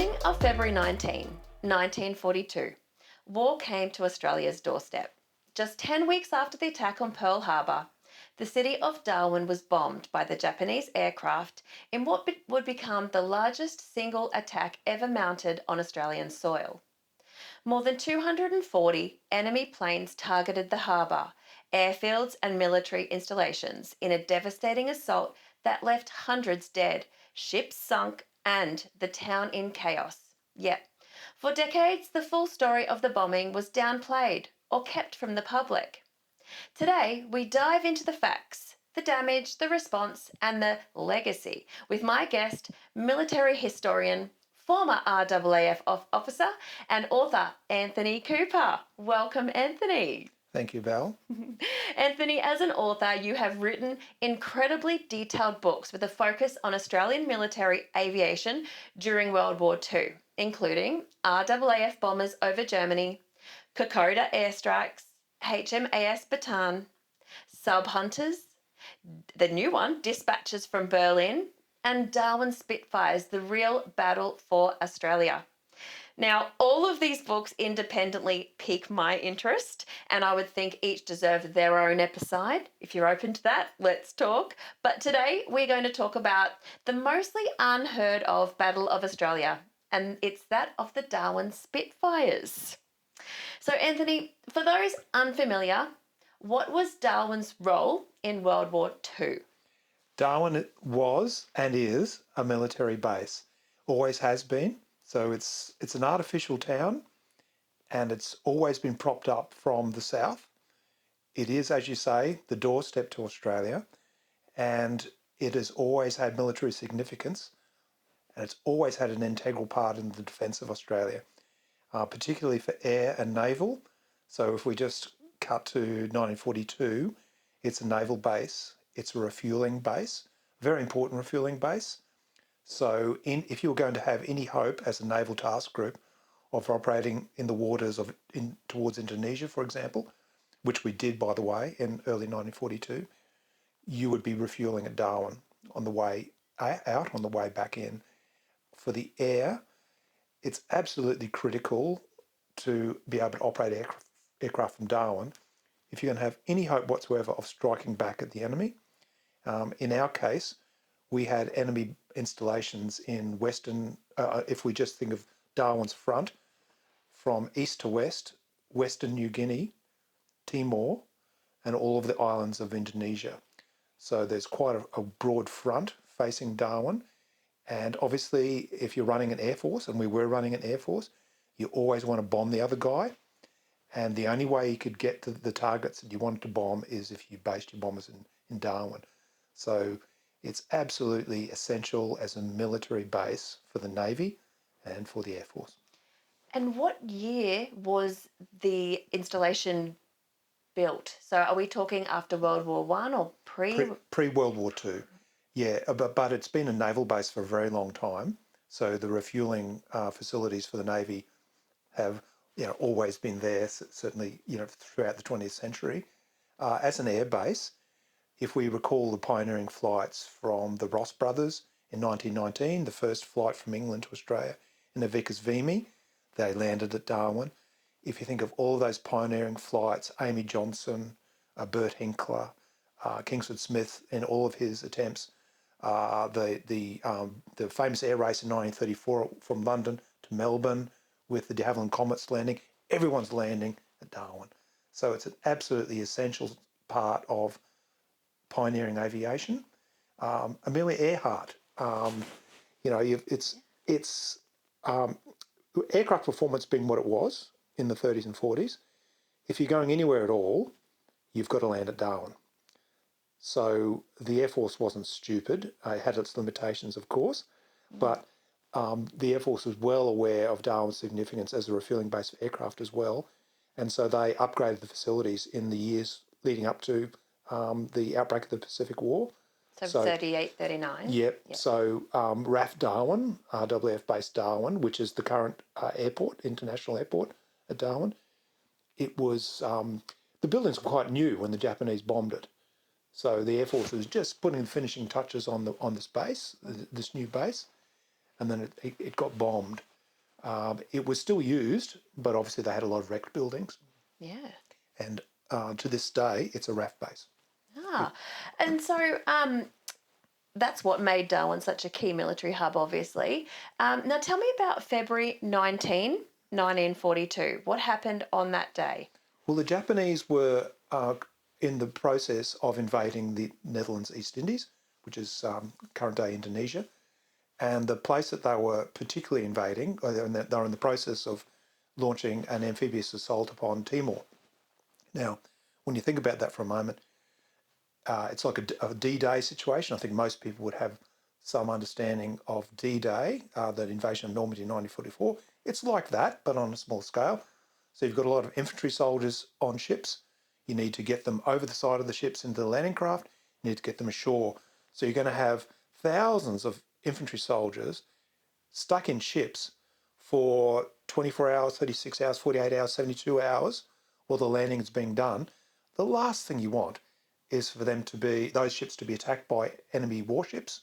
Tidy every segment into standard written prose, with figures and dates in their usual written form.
morning of February 1942, war came to Australia's doorstep. Just 10 weeks after the attack on Pearl Harbor, the city of Darwin was bombed by the Japanese aircraft in what would become the largest single attack ever mounted on Australian soil. More than 240 enemy planes targeted the harbour, airfields and military installations in a devastating assault that left hundreds dead, ships sunk, and the town in chaos. Yet, for decades, the full story of the bombing was downplayed or kept from the public. Today, we dive into the facts, the damage, the response, and the legacy with my guest, military historian, former RAAF officer, and author Anthony Cooper. Welcome, Anthony. Thank you, Val. Anthony, as an author, you have written incredibly detailed books with a focus on Australian military aviation during World War II, including RAAF bombers over Germany, Kokoda airstrikes, HMAS Bataan, Sub Hunters, the new one, Dispatches from Berlin, and Darwin Spitfires, the real battle for Australia. Now, all of these books independently pique my interest, and I would think each deserve their own episode. If you're open to that, let's talk. But today we're going to talk about the mostly unheard of Battle of Australia, and it's that of the Darwin Spitfires. So, Anthony, for those unfamiliar, what was Darwin's role in World War II? Darwin was and is a military base, always has been. So it's an artificial town, and it's always been propped up from the south. It is, as you say, the doorstep to Australia, and it has always had military significance, and it's always had an integral part in the defence of Australia, particularly for air and naval. So if we just cut to 1942, it's a naval base. It's a refuelling base, very important refuelling base. So if you were going to have any hope as a naval task group of operating in the waters towards Indonesia, for example, which we did, by the way, in early 1942, you would be refuelling at Darwin on the way out, on the way back in. For the air, it's absolutely critical to be able to operate aircraft from Darwin if you're going to have any hope whatsoever of striking back at the enemy. In our case, we had enemy installations in western, if we just think of Darwin's front, from east to west, Western New Guinea, Timor, and all of the islands of Indonesia. So there's quite a broad front facing Darwin. And obviously, if you're running an air force, and we were running an air force, you always want to bomb the other guy. And the only way you could get to the targets that you wanted to bomb is if you based your bombers in Darwin. So it's absolutely essential as a military base for the Navy and for the Air Force. And what year was the installation built? So are we talking after World War I or pre? Pre-World War II. Yeah, but it's been a naval base for a very long time. So the refuelling facilities for the Navy have always been there, certainly throughout the 20th century. As an air base, if we recall the pioneering flights from the Ross brothers in 1919, the first flight from England to Australia in a Vickers Vimy, they landed at Darwin. If you think of all of those pioneering flights, Amy Johnson, Bert Hinkler, Kingsford Smith, in all of his attempts, the famous air race in 1934 from London to Melbourne with the de Havilland Comets landing, everyone's landing at Darwin. So it's an absolutely essential part of pioneering aviation. Amelia Earhart, aircraft performance being what it was in the 30s and 40s. If you're going anywhere at all, you've got to land at Darwin. So the Air Force wasn't stupid. It had its limitations, of course, but the Air Force was well aware of Darwin's significance as a refuelling base for aircraft as well. And so they upgraded the facilities in the years leading up to the outbreak of the Pacific War. So 38, 39. Yep. So RAAF Darwin, RAAF base Darwin, which is the current international airport at Darwin, it was, the buildings were quite new when the Japanese bombed it. So the Air Force was just putting the finishing touches on this base, this new base, and then it got bombed. It was still used, but obviously they had a lot of wrecked buildings. Yeah. And to this day, it's a RAAF base. Ah, and so that's what made Darwin such a key military hub, obviously. Now, tell me about February 1942. What happened on that day? Well, the Japanese were in the process of invading the Netherlands East Indies, which is current-day Indonesia. And the place that they were particularly invading, they were in the process of launching an amphibious assault upon Timor. Now, when you think about that for a moment, it's like a D-Day situation. I think most people would have some understanding of D-Day, the invasion of Normandy in 1944. It's like that, but on a small scale. So you've got a lot of infantry soldiers on ships. You need to get them over the side of the ships into the landing craft. You need to get them ashore. So you're going to have thousands of infantry soldiers stuck in ships for 24 hours, 36 hours, 48 hours, 72 hours while the landing is being done. The last thing you want is for those ships to be attacked by enemy warships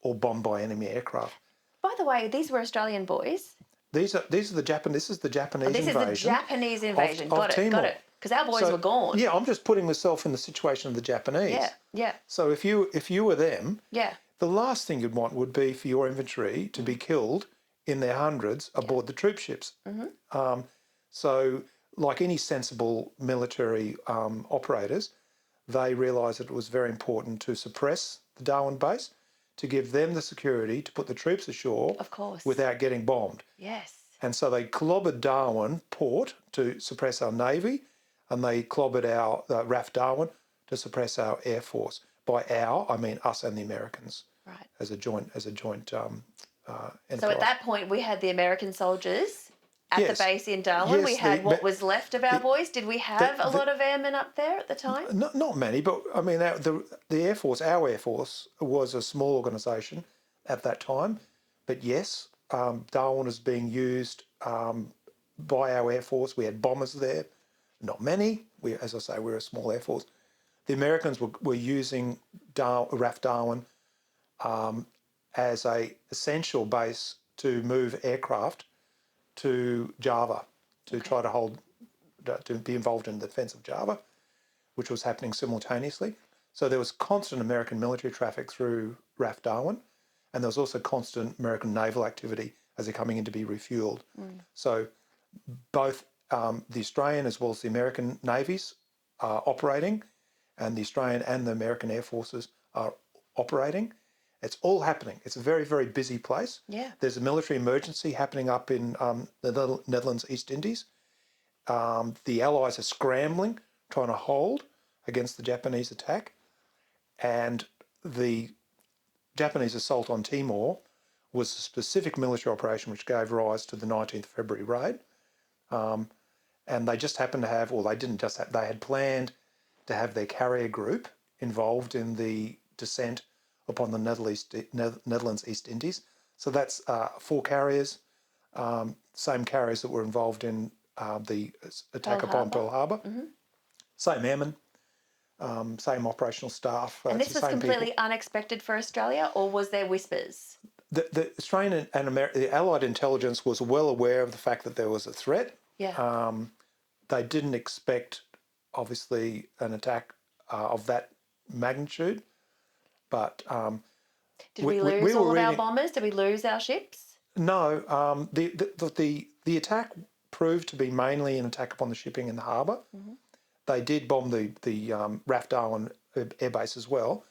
or bombed by enemy aircraft. By the way, these were Australian boys. This is the Japanese invasion. This is the Japanese invasion. Of Got it. Timor. Because our boys were gone. Yeah, I'm just putting myself in the situation of the Japanese. Yeah. So if you were them, Yeah. the last thing you'd want would be for your infantry to be killed in their hundreds aboard the troop ships. Mm-hmm. So, like any sensible military operators, they realised that it was very important to suppress the Darwin base, to give them the security to put the troops ashore, Of course. without getting bombed. Yes. And so they clobbered Darwin port to suppress our navy, and they clobbered our RAAF Darwin to suppress our air force. By our, I mean us and the Americans. Right. As a joint enterprise. So at that point, we had the American soldiers at Yes. the base in Darwin. Yes, We had what was left of our boys. Did we have a lot of airmen up there at the time? Not many, but I mean, the Air Force, our Air Force, was a small organisation at that time. But yes, Darwin was being used by our Air Force. We had bombers there, not many. As I say, we're a small Air Force. The Americans were using RAAF Darwin as a essential base to move aircraft to Java to try to be involved in the defence of Java, which was happening simultaneously. So there was constant American military traffic through RAAF Darwin, and there was also constant American naval activity as they're coming in to be refuelled. So both the Australian as well as the American navies are operating, and the Australian and the American Air Forces are operating. It's all happening. It's a very, very busy place. Yeah. There's a military emergency happening up in the Netherlands East Indies. The Allies are scrambling, trying to hold against the Japanese attack. And the Japanese assault on Timor was a specific military operation which gave rise to the 19th February raid. And they just happened to have, or they didn't just have, they had planned to have their carrier group involved in the descent upon the Netherlands East Indies. So that's 4 carriers, same carriers that were involved in the attack upon Pearl Harbor. Mm-hmm. Same airmen, same operational staff. And this was completely unexpected for Australia, or was there whispers? The Australian and the Allied intelligence was well aware of the fact that there was a threat. Yeah. They didn't expect, obviously, an attack of that magnitude. But did we lose all of our bombers? Did we lose our ships? No. The attack proved to be mainly an attack upon the shipping in the harbour. Mm-hmm. They did bomb the RAAF Darwin air base as well,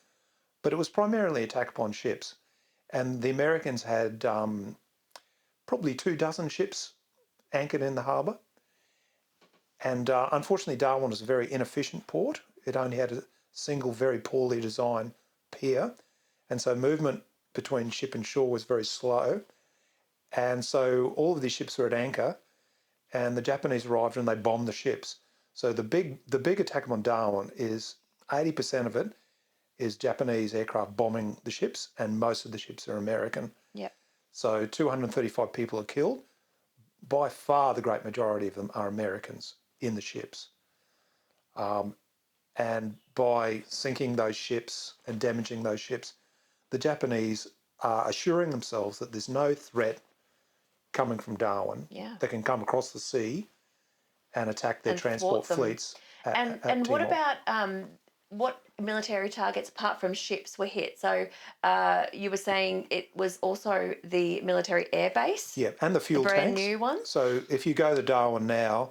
but it was primarily attack upon ships. And the Americans had probably 24 ships anchored in the harbour. And unfortunately, Darwin was a very inefficient port. It only had a single, very poorly designed pier. And so movement between ship and shore was very slow. And so all of these ships were at anchor, and the Japanese arrived and they bombed the ships. So the big attack upon Darwin is 80% of it is Japanese aircraft bombing the ships, and most of the ships are American. Yeah. So 235 people are killed. By far, the great majority of them are Americans in the ships. And by sinking those ships and damaging those ships, the Japanese are assuring themselves that there's no threat coming from Darwin Yeah. that can come across the sea and attack their And transport thwart them. fleets at And what Timor. about what military targets apart from ships were hit? So you were saying it was also the military air base, Yeah, and the the fuel brand tanks. new one. So if you go to Darwin now,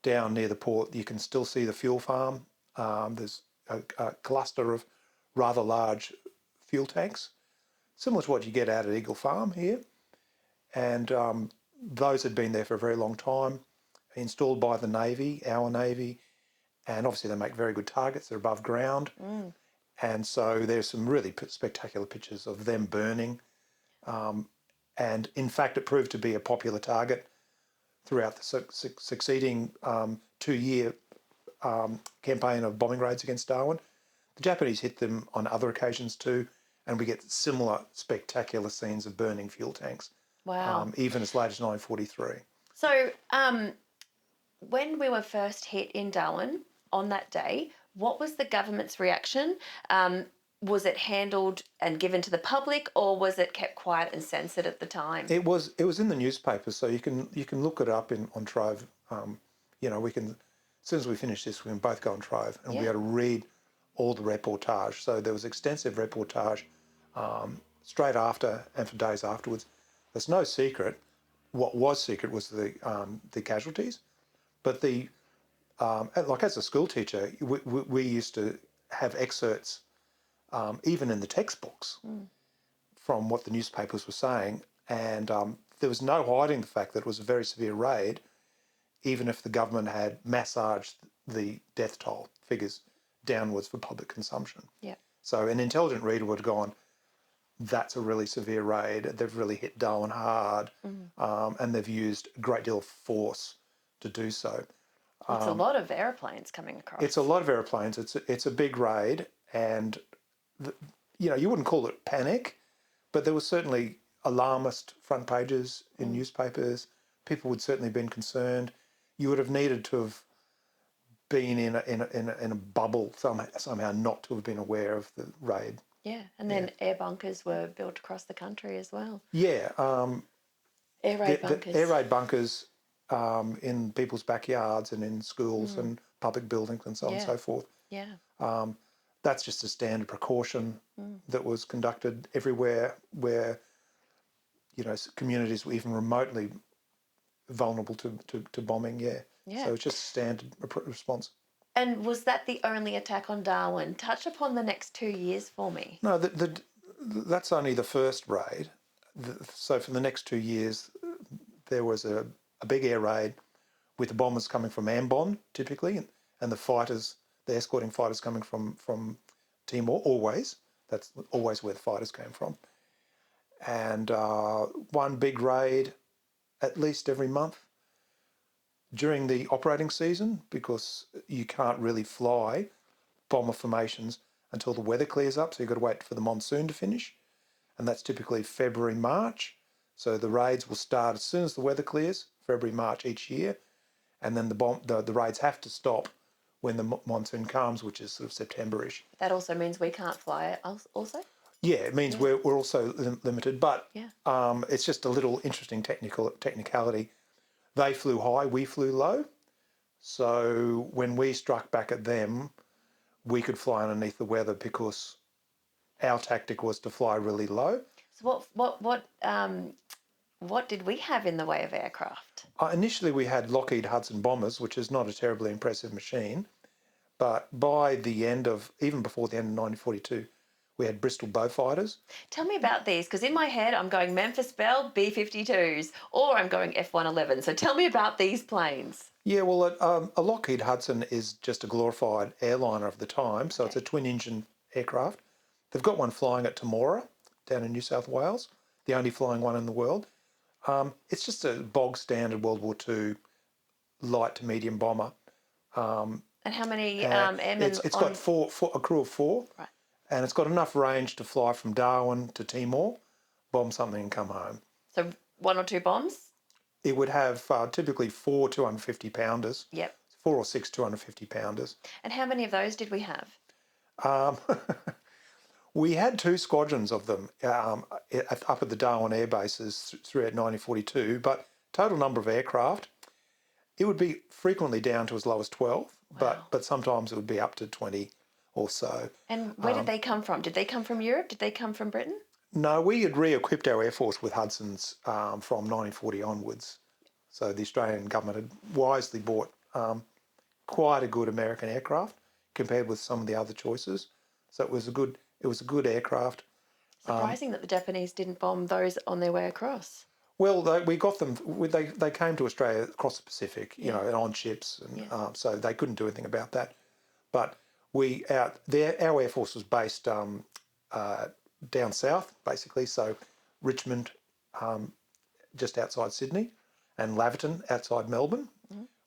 down near the port, you can still see the fuel farm. There's a cluster of rather large fuel tanks, similar to what you get out at Eagle Farm here. And those had been there for a very long time, installed by the Navy, our Navy, and obviously they make very good targets. They're above ground. And so there's some really spectacular pictures of them burning. And in fact, it proved to be a popular target throughout the succeeding 2-year campaign of bombing raids against Darwin. The Japanese hit them on other occasions too, and we get similar spectacular scenes of burning fuel tanks. Wow. Even as late as 1943. So when we were first hit in Darwin on that day, what was the government's reaction? Was it handled and given to the public, or was it kept quiet and censored at the time? It was in the newspaper, so you can look it up on Trove. We can, as soon as we finish this, we can both go on Trove and we got to read all the reportage. So there was extensive reportage straight after and for days afterwards. There's no secret. What was secret was the casualties, but like as a school teacher, we used to have excerpts even in the textbooks from what the newspapers were saying, and there was no hiding the fact that it was a very severe raid, even if the government had massaged the death toll figures downwards for public consumption. Yeah. So an intelligent reader would have gone, that's a really severe raid. They've really hit Darwin hard, and they've used a great deal of force to do so. It's a lot of aeroplanes coming across. It's a lot of aeroplanes. It's a big raid, and you wouldn't call it panic, but there was certainly alarmist front pages in newspapers. People would certainly have been concerned. You would have needed to have been in a bubble somehow not to have been aware of the raid. Yeah, and then air bunkers were built across the country as well. Yeah, Air raid bunkers. The air raid bunkers in people's backyards and in schools and public buildings and so on and so forth. Yeah. That's just a standard precaution that was conducted everywhere where communities were even remotely vulnerable to bombing. Yeah. So it's just a standard response. And was that the only attack on Darwin? Touch upon the next 2 years for me. No, that's only the first raid. So for the next 2 years, there was a big air raid with the bombers coming from Ambon, typically, and the escorting fighters coming from Timor, always. That's always where the fighters came from. And one big raid at least every month during the operating season, because you can't really fly bomber formations until the weather clears up, so you've got to wait for the monsoon to finish, and that's typically February, March. So the raids will start as soon as the weather clears, February, March each year, and then the raids have to stop when the monsoon comes, which is sort of September-ish. That also means we can't fly also? Yeah, it means we're also limited, but Yeah. it's just a little interesting technicality. They flew high, we flew low. So when we struck back at them, we could fly underneath the weather because our tactic was to fly really low. So what did we have in the way of aircraft? Initially, we had Lockheed Hudson bombers, which is not a terribly impressive machine. But by the end even before the end of 1942, we had Bristol Beaufighters. Tell me about these, because in my head I'm going Memphis Belle B-52s, or I'm going F-111. So tell me about these planes. Yeah, well, a Lockheed Hudson is just a glorified airliner of the time, so it's a twin-engine aircraft. They've got one flying at Temora down in New South Wales, the only flying one in the world. It's just a bog-standard World War II light to medium bomber. And how many airmen? It's got a crew of 4. Right. And it's got enough range to fly from Darwin to Timor, bomb something and come home. So 1 or 2 bombs? It would have typically 4 250-pounders. Yep. 4 or 6 250-pounders. And how many of those did we have? We had 2 squadrons of them up at the Darwin Air Bases throughout 1942, but total number of aircraft, it would be frequently down to as low as 12, Wow. but sometimes it would be up to 20 or so. And where did they come from? Did they come from Europe? Did they come from Britain? No, we had re-equipped our Air Force with Hudsons from 1940 onwards. So the Australian government had wisely bought quite a good American aircraft compared with some of the other choices. So it was a good aircraft. Surprising that the Japanese didn't bomb those on their way across. Well, we got them. They came to Australia across the Pacific, you know, and on ships, and so they couldn't do anything about that. But our Air Force was based down south, basically. So Richmond, just outside Sydney, and Laverton outside Melbourne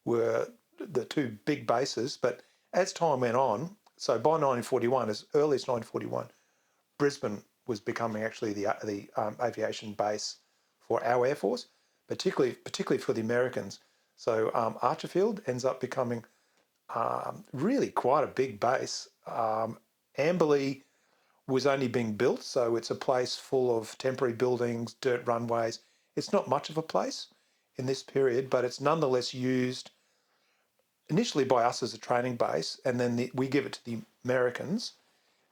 were the 2 big bases. But as time went on, so by 1941, as early as 1941, Brisbane was becoming actually the aviation base for our Air Force, particularly for the Americans. So Archerfield ends up becoming really quite a big base. Amberley was only being built, so it's a place full of temporary buildings, dirt runways. It's not much of a place in this period, but it's nonetheless used initially by us as a training base, and then we give it to the Americans,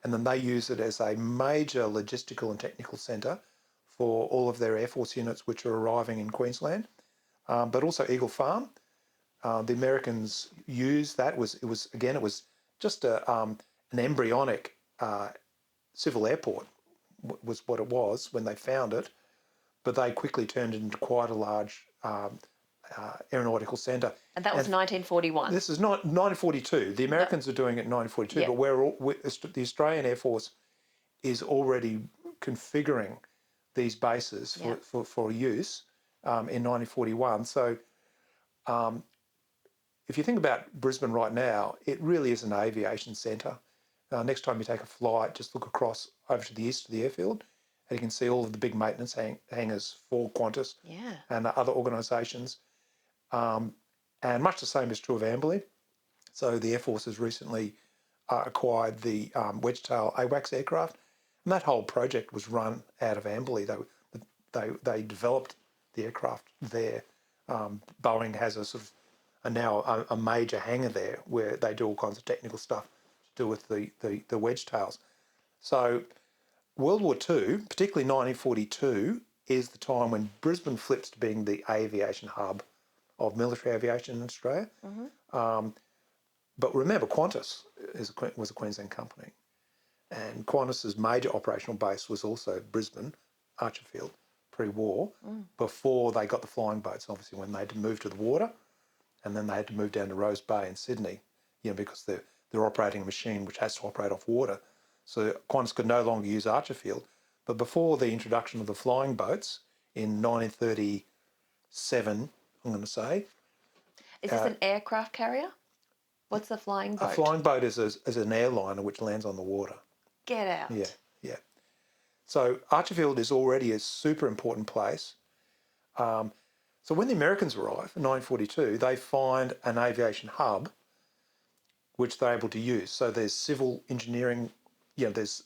and then they use it as a major logistical and technical centre for all of their Air Force units which are arriving in Queensland, but also Eagle Farm. The Americans used that. It was just an embryonic civil airport was what it was when they found it, but they quickly turned it into quite a large aeronautical centre. And that was 1941. This is not 1942. The Americans are doing it in 1942, but the Australian Air Force is already configuring these bases for use in 1941. So if you think about Brisbane right now, it really is an aviation centre. Next time you take a flight, just look across over to the east of the airfield, and you can see all of the big maintenance hangars for Qantas and other organisations. And much the same is true of Amberley. So the Air Force has recently acquired the Wedgetail AWACS aircraft, and that whole project was run out of Amberley. They developed the aircraft there. Boeing has now a major hangar there where they do all kinds of technical stuff to do with the Wedgetails. So World War II, particularly 1942, is the time when Brisbane flips to being the aviation hub of military aviation in Australia. But remember, Qantas was a Queensland company, and Qantas's major operational base was also Brisbane, Archerfield, pre-war, before they got the flying boats, obviously, when they had to move to the water, and then they had to move down to Rose Bay in Sydney, because they're operating a machine which has to operate off water. So Qantas could no longer use Archerfield. But before the introduction of the flying boats in 1937, I'm going to say. Is this an aircraft carrier? What's a flying boat? A flying boat is an airliner which lands on the water. Get out. Yeah. So Archerfield is already a super important place. So when the Americans arrive in 1942, they find an aviation hub which they're able to use. So there's civil engineering, there's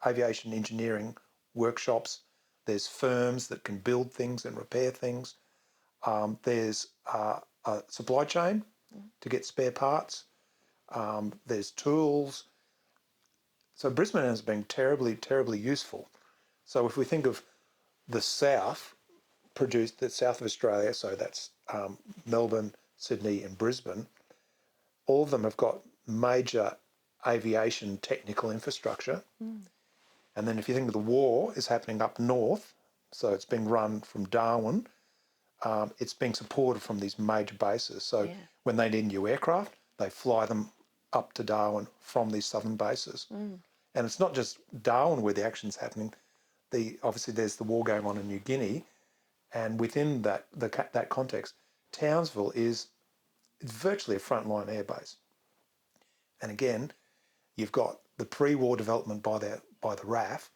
aviation engineering workshops, there's firms that can build things and repair things. There's a supply chain to get spare parts. There's tools. So Brisbane has been terribly, terribly useful. So if we think of the south of Australia, so that's Melbourne, Sydney and Brisbane, all of them have got major aviation technical infrastructure. And then if you think of the war is happening up north, so it's being run from Darwin, it's being supported from these major bases. So when they need new aircraft, they fly them up to Darwin from these southern bases. And it's not just Darwin where the action's happening. Obviously there's the war going on in New Guinea, and within that context, Townsville is virtually a frontline airbase. And again, you've got the pre-war development by the RAAF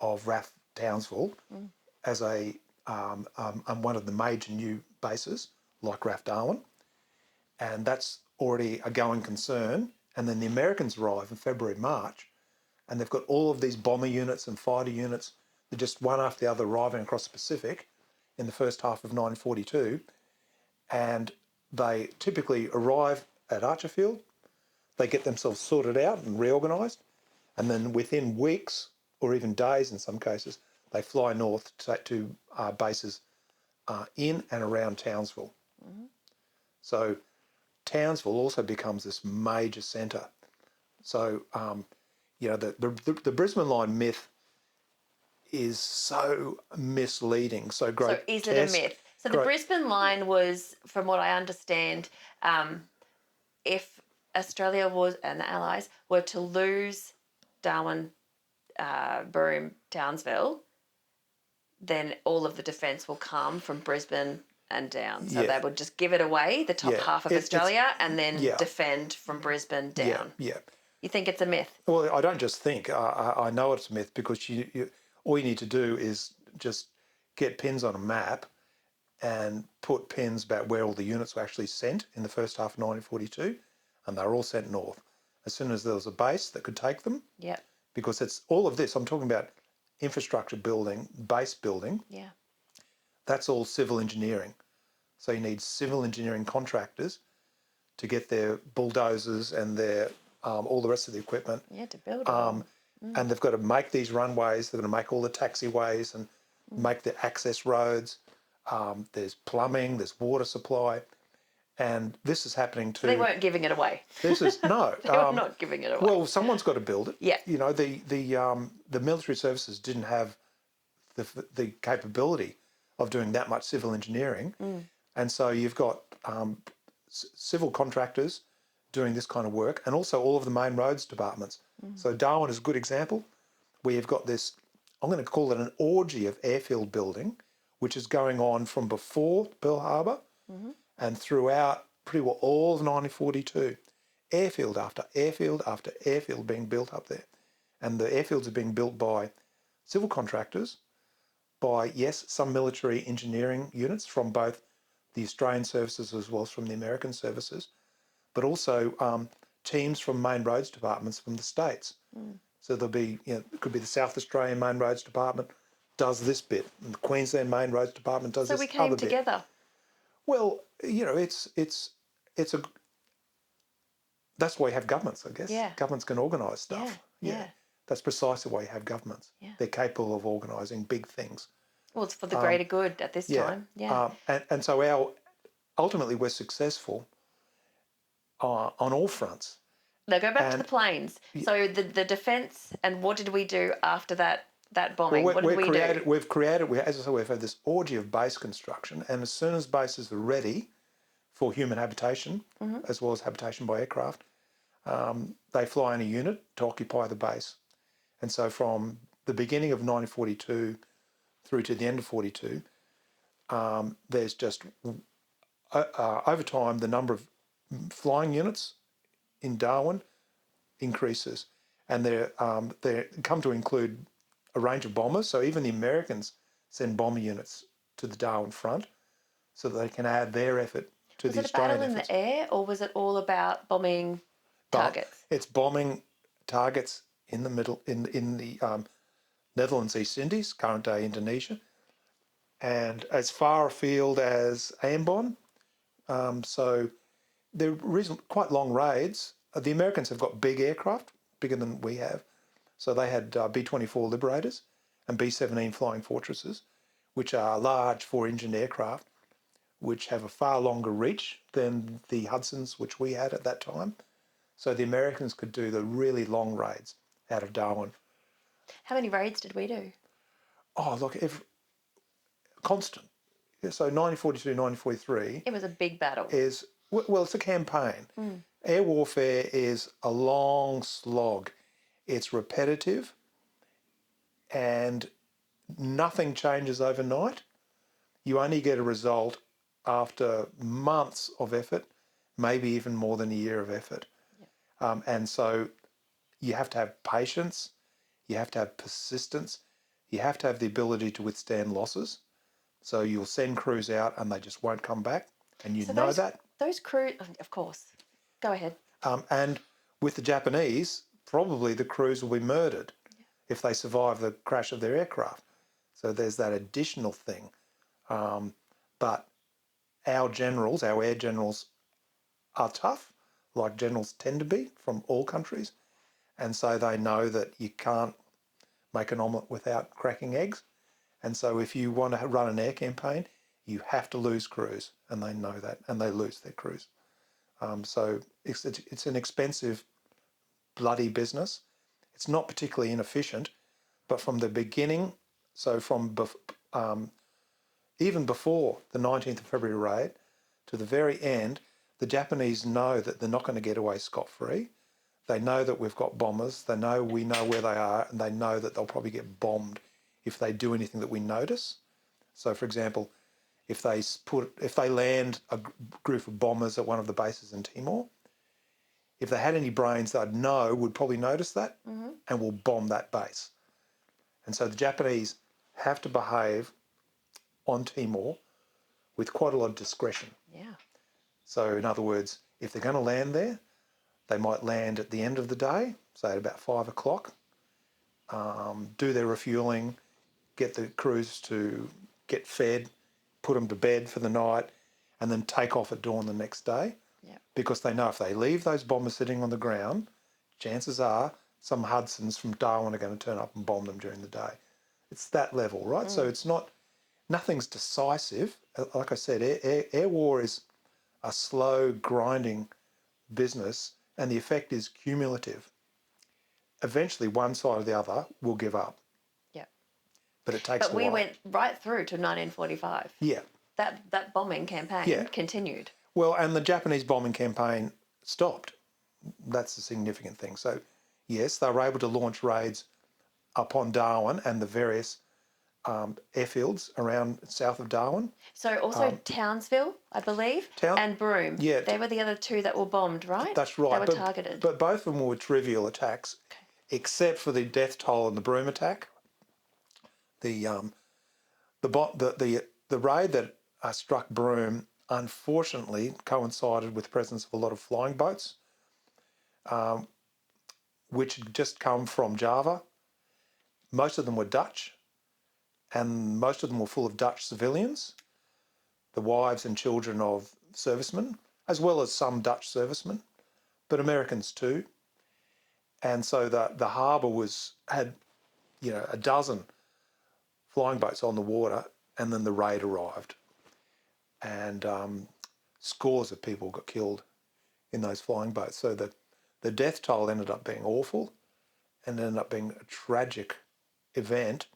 of RAAF Townsville as one of the major new bases, like RAAF Darwin, and that's already a going concern. And then the Americans arrive in February, March, and they've got all of these bomber units and fighter units, they're just one after the other arriving across the Pacific in the first half of 1942, and they typically arrive at Archerfield, they get themselves sorted out and reorganised, and then within weeks or even days in some cases, they fly north to bases in and around Townsville. Mm-hmm. So Townsville also becomes this major centre. So, the Brisbane line myth is so misleading, so great. So is it a myth? So the Brisbane line was, from what I understand, if Australia was and the Allies were to lose Darwin, Broome, Townsville, then all of the defence will come from Brisbane and down. So they would just give it away, the top half of Australia, and then defend from Brisbane down. Yeah. You think it's a myth? Well, I don't just think. I know it's a myth, because all you need to do is just get pins on a map and put pins about where all the units were actually sent in the first half of 1942, and they're all sent north. As soon as there was a base that could take them, because it's all of this, I'm talking about infrastructure building, base building, that's all civil engineering. So you need civil engineering contractors to get their bulldozers and their all the rest of the equipment. To build it. And they've got to make these runways, they're going to make all the taxiways and make the access roads. There's plumbing, there's water supply. And this is happening too. They weren't giving it away. This is, no. They were not giving it away. Well, someone's got to build it. Yeah. You know, the military services didn't have the capability of doing that much civil engineering. And so you've got civil contractors doing this kind of work, and also all of the main roads departments. So Darwin is a good example, where you've got this, I'm going to call it an orgy of airfield building, which is going on from before Pearl Harbor and throughout pretty well all of 1942. Airfield after airfield after airfield being built up there. And the airfields are being built by civil contractors, by, yes, some military engineering units from both the Australian services as well as from the American services, but also teams from main roads departments from the States. So there'll be, it could be the South Australian Main Roads Department does this bit, and the Queensland Main Roads Department does this other bit. So we came together. Well, it's a, that's why you have governments, I guess. Yeah. Governments can organise stuff. Yeah. That's precisely why you have governments. Yeah. They're capable of organising big things. Well, it's for the greater good at this time. Yeah. And so ultimately we're successful on all fronts. Now go back to the planes. So the defence, and what did we do after that bombing? Well, what did we do? As I said, we've had this orgy of base construction, and as soon as bases are ready for human habitation, as well as habitation by aircraft, they fly in a unit to occupy the base. And so from the beginning of 1942 through to the end of 42, there's just, over time, the number of flying units in Darwin increases. And they come to include a range of bombers. So even the Americans send bomber units to the Darwin front so that they can add their effort to the Australian efforts. Was it a battle in the air, or was it all about bombing targets? It's bombing targets in the middle, in the Netherlands East Indies, current day Indonesia, and as far afield as Ambon. So they're quite long raids. The Americans have got big aircraft, bigger than we have. So they had B-24 Liberators and B-17 Flying Fortresses, which are large four-engine aircraft, which have a far longer reach than the Hudsons, which we had at that time. So the Americans could do the really long raids out of Darwin. How many raids did we do? Oh, look, constant. So 1942, 1943... It was a big battle. Well, it's a campaign. Air warfare is a long slog. It's repetitive, and nothing changes overnight. You only get a result after months of effort, maybe even more than a year of effort. And so you have to have patience, you have to have persistence, you have to have the ability to withstand losses. So you'll send crews out and they just won't come back, and Those crews, of course. Go ahead. And with the Japanese, probably the crews will be murdered if they survive the crash of their aircraft. So there's that additional thing. But our generals, our air generals, are tough, like generals tend to be from all countries. And so they know that you can't make an omelette without cracking eggs. And so if you want to run an air campaign, you have to lose crews, and they know that, and they lose their crews. So it's an expensive, bloody business. It's not particularly inefficient, but from the beginning, so from even before the 19th of February raid to the very end, the Japanese know that they're not going to get away scot-free. They know that we've got bombers. They know we know where they are, and they know that they'll probably get bombed if they do anything that we notice. So, for example, if they land a group of bombers at one of the bases in Timor, if they had any brains, they'd know, would probably notice that, and will bomb that base. And so the Japanese have to behave on Timor with quite a lot of discretion. Yeah. So, in other words, if they're going to land there, they might land at the end of the day, say at about 5 o'clock, do their refuelling, get the crews to get fed, put them to bed for the night, and then take off at dawn the next day. Yep. Because they know if they leave those bombers sitting on the ground, chances are some Hudsons from Darwin are going to turn up and bomb them during the day. It's that level, right? So it's nothing's decisive. Like I said, air war is a slow, grinding business, and the effect is cumulative. Eventually, one side or the other will give up. Yeah. But it takes a while. But we went right through to 1945. Yeah. That bombing campaign continued. Well, and the Japanese bombing campaign stopped. That's the significant thing. So, yes, they were able to launch raids upon Darwin and the various airfields around south of Darwin. So also Townsville, I believe, and Broome. Yeah. They were the other two that were bombed, right? That's right. They were targeted. But both of them were trivial attacks, except for the death toll in the Broome attack. The raid that struck Broome unfortunately coincided with the presence of a lot of flying boats, which had just come from Java. Most of them were Dutch, and most of them were full of Dutch civilians, the wives and children of servicemen, as well as some Dutch servicemen, but Americans too. And so the harbour had a dozen flying boats on the water, and then the raid arrived. And scores of people got killed in those flying boats. So the death toll ended up being awful and ended up being a tragic event.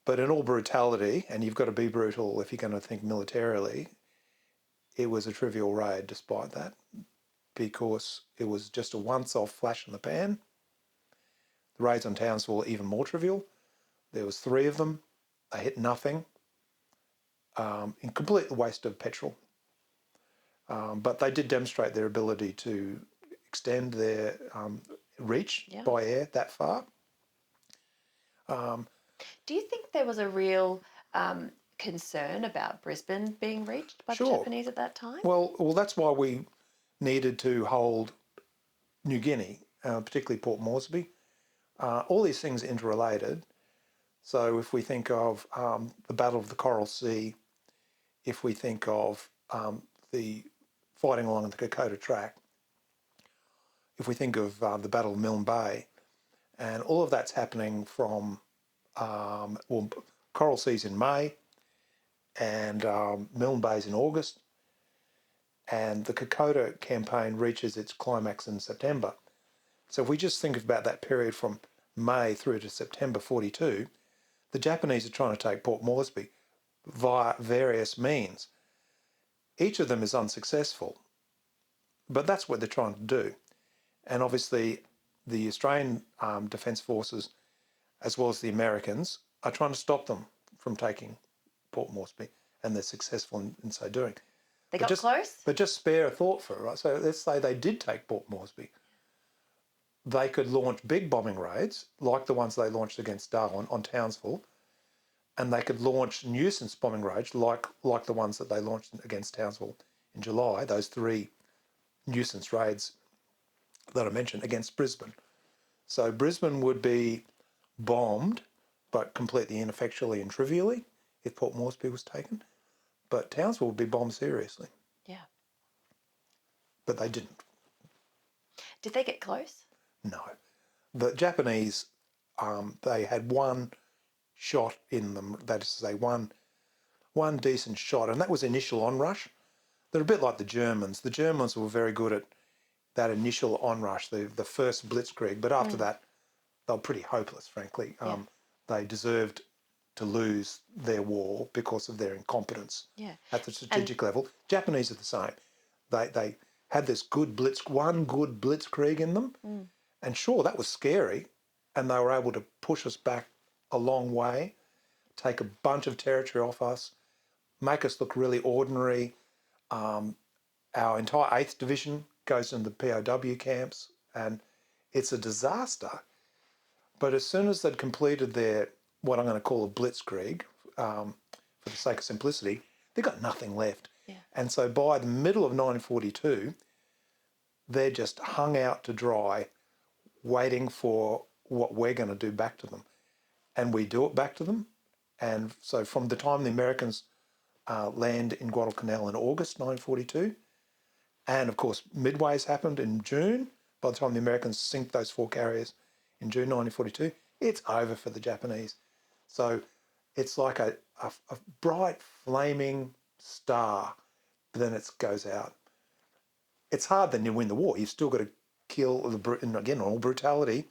But in all brutality, and you've got to be brutal if you're going to think militarily, it was a trivial raid despite that, because it was just a once-off flash in the pan. The raids on Townsville were even more trivial. There was 3 of them. They hit nothing. In complete waste of petrol. But they did demonstrate their ability to extend their reach by air that far. Do you think there was a real concern about Brisbane being reached by the Japanese at that time? Well, that's why we needed to hold New Guinea, particularly Port Moresby. All these things are interrelated. So if we think of the Battle of the Coral Sea, if we think of the fighting along the Kokoda Track, if we think of the Battle of Milne Bay, and all of that's happening from, Coral Sea's in May, and Milne Bay's in August, and the Kokoda campaign reaches its climax in September. So if we just think about that period from May through to September 42, the Japanese are trying to take Port Moresby via various means. Each of them is unsuccessful, but that's what they're trying to do. And obviously the Australian Defence Forces, as well as the Americans, are trying to stop them from taking Port Moresby, and they're successful in so doing. They got close? But just spare a thought for it, right? So let's say they did take Port Moresby. They could launch big bombing raids, like the ones they launched against Darwin on Townsville, and they could launch nuisance bombing raids like the ones that they launched against Townsville in July, those 3 nuisance raids that I mentioned against Brisbane. So Brisbane would be bombed, but completely ineffectually and trivially if Port Moresby was taken. But Townsville would be bombed seriously. Yeah. But they didn't. Did they get close? No. The Japanese, they had one shot in them, that is to say, one decent shot, and that was initial onrush. They're a bit like the Germans. The Germans were very good at that initial onrush, the first blitzkrieg, but after that, they were pretty hopeless, frankly. They deserved to lose their war because of their incompetence at the strategic level. Japanese are the same. They had this good blitzkrieg in them, and sure, that was scary, and they were able to push us back a long way, take a bunch of territory off us, make us look really ordinary. Our entire 8th Division goes into the POW camps, and it's a disaster. But as soon as they'd completed their, what I'm going to call a blitzkrieg, for the sake of simplicity, they got nothing left. Yeah. And so by the middle of 1942, they're just hung out to dry, waiting for what we're going to do back to them. And we do it back to them. And so from the time the Americans land in Guadalcanal in August 1942, and of course Midway's happened in June, by the time the Americans sink those 4 carriers in June 1942, it's over for the Japanese. So it's like a bright flaming star, but then it goes out. It's hard then to win the war. You've still got to kill, and again, all brutality,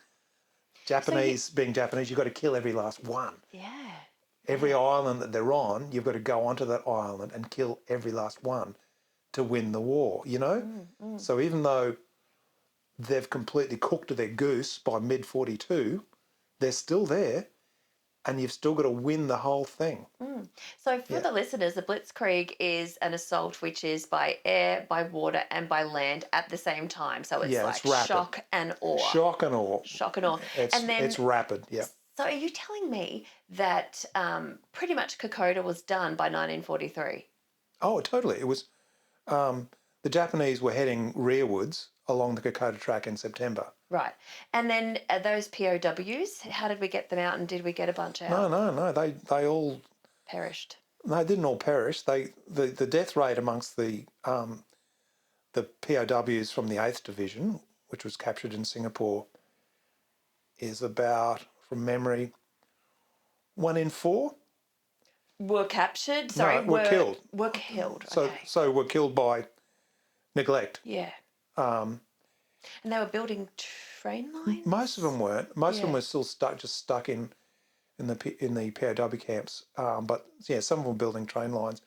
being Japanese, you've got to kill every last one. Yeah. Every island that they're on, you've got to go onto that island and kill every last one to win the war, you know? So even though they've completely cooked their goose by mid-42, they're still there, and you've still got to win the whole thing. So for the listeners, a blitzkrieg is an assault which is by air, by water, and by land at the same time. So it's like it's shock and awe. Shock and awe. Shock and awe. It's rapid, yeah. So are you telling me that pretty much Kokoda was done by 1943? Oh, totally. It was, the Japanese were heading rearwards along the Kokoda track in September. Right. And then those POWs, how did we get them out, and did we get a bunch out? No. They all perished. No, they didn't all perish. The death rate amongst the POWs from the 8th Division, which was captured in Singapore, is about, from memory, 1 in 4. Were captured? Sorry, were killed. Were killed. So were killed by neglect. Yeah. And they were building train lines? Most of them weren't. Most of them were still stuck in the POW camps. But yeah, some of them were building train lines.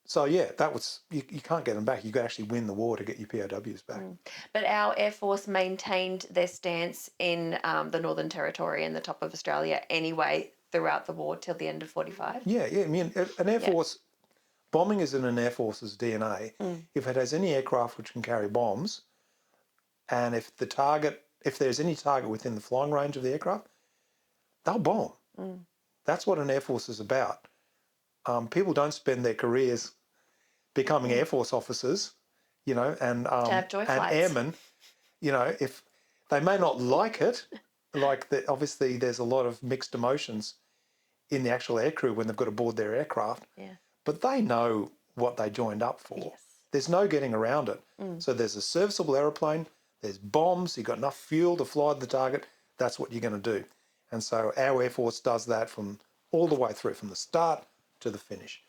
So yeah, that was you can't get them back. You got to actually win the war to get your POWs back. But our Air Force maintained their stance in the Northern Territory and the top of Australia anyway throughout the war till the end of 45. Yeah. I mean, an Air Force bombing is in an Air Force's DNA. If it has any aircraft which can carry bombs, and if there's any target within the flying range of the aircraft, they'll bomb. That's what an Air Force is about. People don't spend their careers becoming Air Force officers, you know, and airmen, you know, if they may not like it, obviously there's a lot of mixed emotions in the actual aircrew when they've got to board their aircraft. Yeah. But they know what they joined up for. Yes. There's no getting around it. So there's a serviceable aeroplane, there's bombs, you've got enough fuel to fly the target, that's what you're going to do. And so our Air Force does that from all the way through, from the start to the finish.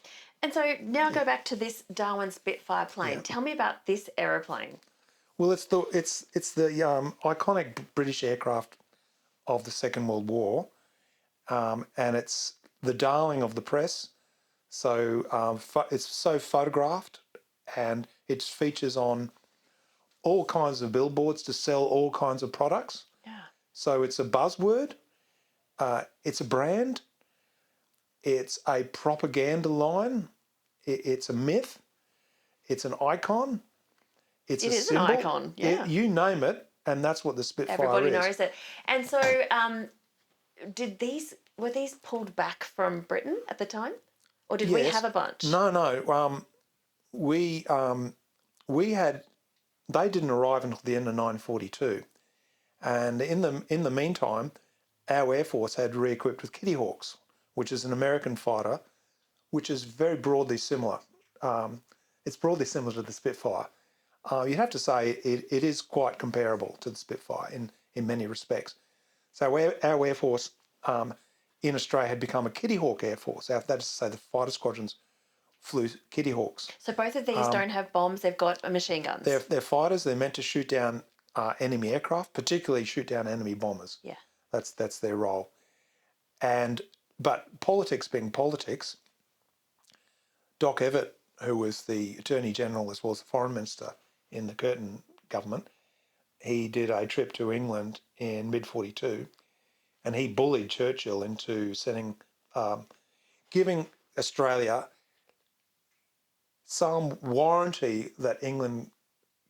And so now go back to this Darwin Spitfire plane. Yeah. Tell me about this aeroplane. Well, it's the iconic British aircraft of the Second World War, and it's the darling of the press. So it's so photographed, and it features on all kinds of billboards to sell all kinds of products. Yeah. So it's a buzzword. It's a brand. It's a propaganda line. It's a myth. It's an icon. It is an icon, yeah. You name it, and that's what the Spitfire Everybody is. knows it. And so were these pulled back from Britain at the time? Or did we have a bunch? No. We had they didn't arrive until the end of 1942. And in the meantime, our Air Force had re-equipped with Kittyhawks, which is an American fighter, which is very broadly similar. It's broadly similar to the Spitfire. You'd have to say it is quite comparable to the Spitfire in many respects. So our Air Force in Australia had become a Kittyhawk Air Force. That is to say, the fighter squadrons flew Kittyhawks. So both of these don't have bombs, they've got machine guns. They're fighters. They're meant to shoot down enemy aircraft, particularly shoot down enemy bombers. Yeah. That's their role. But politics being politics, Doc Evatt, who was the Attorney General as well as the Foreign Minister in the Curtin government, he did a trip to England in mid-42, and he bullied Churchill into giving Australia some warranty that England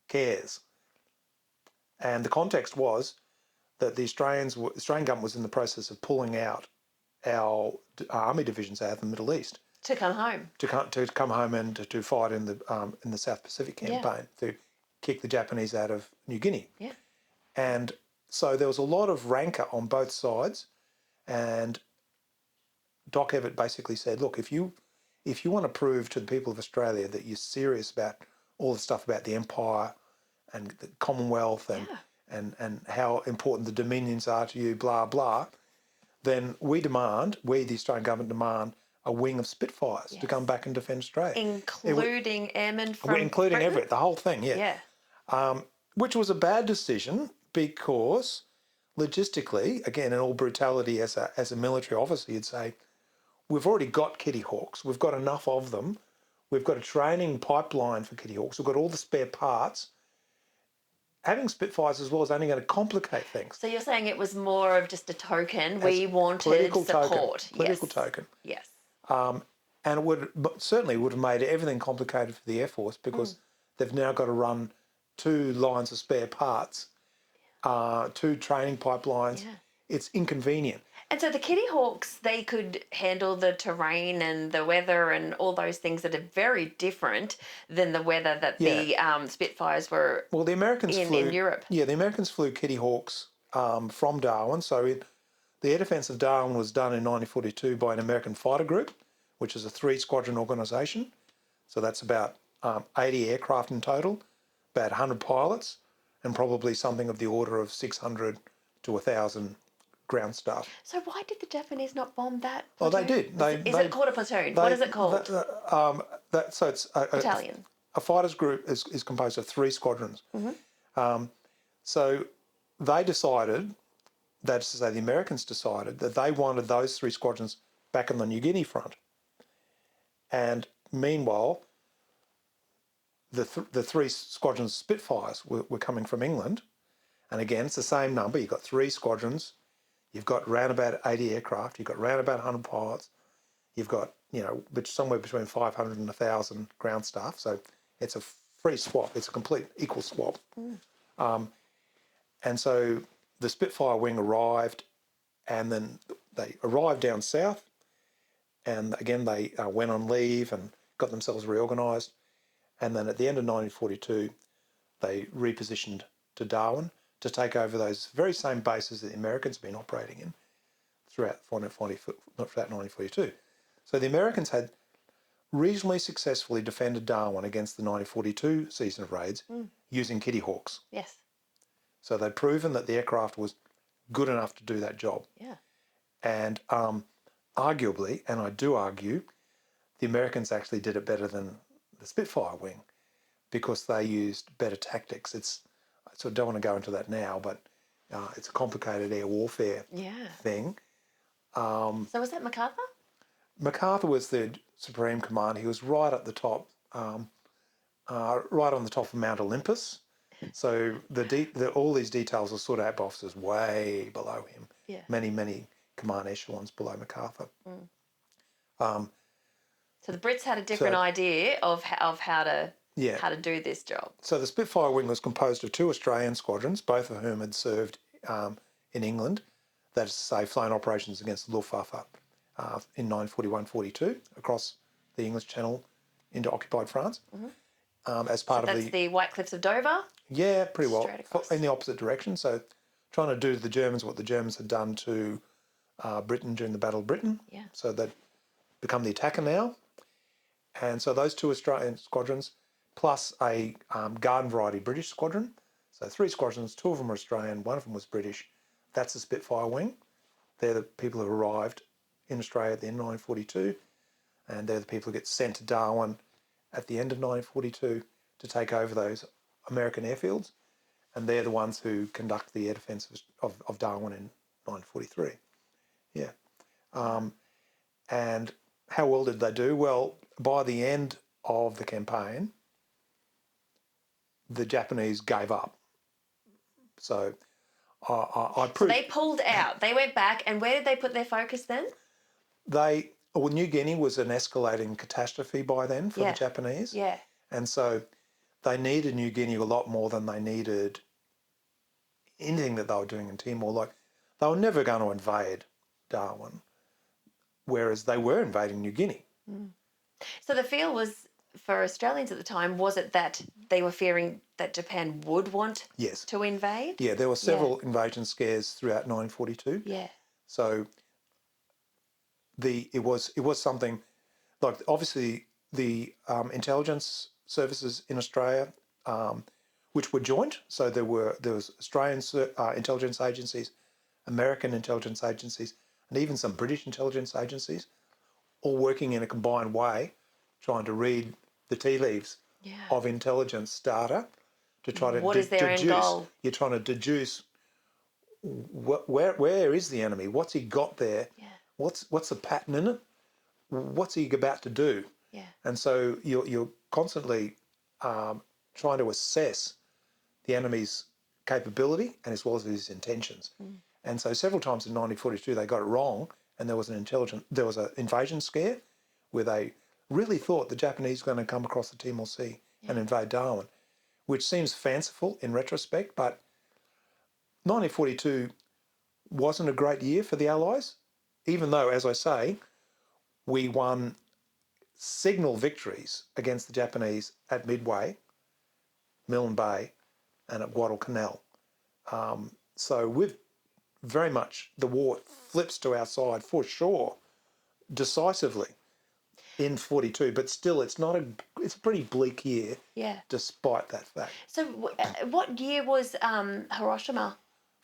cares. And the context was that the Australian government was in the process of pulling out our army divisions out of the Middle East To come home. to come home and to fight in the South Pacific campaign, to kick the Japanese out of New Guinea. Yeah. And so there was a lot of rancour on both sides, and Doc Evatt basically said, look, if you want to prove to the people of Australia that you're serious about all the stuff about the empire and the Commonwealth and how important the dominions are to you, blah, blah, then we, the Australian government, demand a wing of Spitfires to come back and defend Australia. Including airmen from Including Britain? everything, the whole thing, yeah. Which was a bad decision because logistically, again, in all brutality, as a military officer, you'd say, we've already got Kittyhawks. We've got enough of them. We've got a training pipeline for Kittyhawks. We've got all the spare parts. Having Spitfires as well is only going to complicate things. So you're saying it was more of just a token. We wanted support. Political token. Yes. And it certainly would have made everything complicated for the Air Force because they've now got to run 2 lines of spare parts, 2 training pipelines. Yeah. It's inconvenient. And so the Kittyhawks, they could handle the terrain and the weather and all those things that are very different than the weather that the Spitfires were the Americans in Europe. Yeah, the Americans flew Kittyhawks from Darwin. So the air defence of Darwin was done in 1942 by an American fighter group, which is a 3-squadron organisation. So that's about 80 aircraft in total, about 100 pilots, and probably something of the order of 600 to 1,000 ground staff. So why did the Japanese not bomb that platoon? Oh, they did. Is it called a platoon? What is it called? So it's Battalion. A fighters group is composed of 3 squadrons. So they decided, that's to say the Americans decided, that they wanted those 3 squadrons back on the New Guinea front. And meanwhile, the 3 squadrons of Spitfires were coming from England. And again, it's the same number. You've got 3 squadrons. You've got round about 80 aircraft. You've got round about 100 pilots. You've got, somewhere between 500 and 1,000 ground staff. So it's a free swap. It's a complete equal swap. And so the Spitfire wing arrived, and then they arrived down south. And again, they went on leave and got themselves reorganised. And then at the end of 1942, they repositioned to Darwin to take over those very same bases that the Americans have been operating in throughout 1942. So the Americans had reasonably successfully defended Darwin against the 1942 season of raids using Kittyhawks. Yes. So they'd proven that the aircraft was good enough to do that job. Yeah. And arguably, and I do argue, the Americans actually did it better than the Spitfire wing because they used better tactics. I sort of don't want to go into that now, but it's a complicated air warfare thing. So was that MacArthur? MacArthur was the Supreme Commander. He was right at the top, right on the top of Mount Olympus. So all these details are sort of officers way below him. Yeah. Many, many command echelons below MacArthur. So the Brits had a different idea of how to do this job. So the Spitfire wing was composed of 2 Australian squadrons, both of whom had served in England. That is to say, flown operations against the Luftwaffe in 1941-42 across the English Channel into occupied France. As part of the White Cliffs of Dover. Yeah, pretty well. Straight across. In the opposite direction. So trying to do to the Germans what the Germans had done to Britain during the Battle of Britain. Yeah. So they'd become the attacker now. And so those two Australian squadrons, plus a garden variety British squadron. So 3 squadrons, 2 of them were Australian, 1 of them was British. That's the Spitfire wing. They're the people who arrived in Australia at the end of 1942. And they're the people who get sent to Darwin at the end of 1942 to take over those American airfields. And they're the ones who conduct the air defence of Darwin in 1943. Yeah. And how well did they do? Well, by the end of the campaign, the Japanese gave up. So I So proved they pulled out. They went back, and where did they put their focus then? New Guinea was an escalating catastrophe by then for the Japanese. Yeah. And so they needed New Guinea a lot more than they needed anything that they were doing in Timor. Like, they were never going to invade Darwin, whereas they were invading New Guinea. So the feel was, for Australians at the time, was it that they were fearing that Japan would want Yes. to invade? Yeah, there were several invasion scares throughout 1942. Yeah. So it was something like, obviously the intelligence services in Australia, which were joint. So there was Australian intelligence agencies, American intelligence agencies, and even some British intelligence agencies, all working in a combined way, trying to read the tea leaves of intelligence data to try to What is their end goal? You're trying to deduce where is the enemy? What's he got there? Yeah. What's the pattern in it? What's he about to do? Yeah. And so you're constantly trying to assess the enemy's capability and as well as his intentions. And so several times in 1942 they got it wrong, and there was an invasion scare where they really thought the Japanese were going to come across the Timor Sea and invade Darwin, which seems fanciful in retrospect, but 1942 wasn't a great year for the Allies, even though, as I say, we won signal victories against the Japanese at Midway, Milne Bay, and at Guadalcanal. So with very much the war flips to our side for sure, decisively in 42, but still it's a pretty bleak year. Yeah. Despite that fact. So what year was Hiroshima?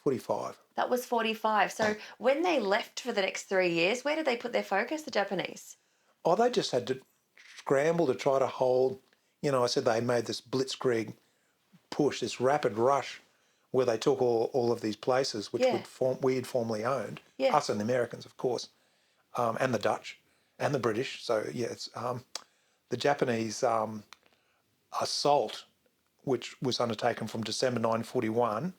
45. That was 45. So when they left for the next 3 years, where did they put their focus, the Japanese? Oh, they just had to scramble to try to hold. I said they made this blitzkrieg push, this rapid rush, where they took all of these places which we had formerly owned, us and the Americans, of course, and the Dutch and the British. So, it's the Japanese assault, which was undertaken from December 1941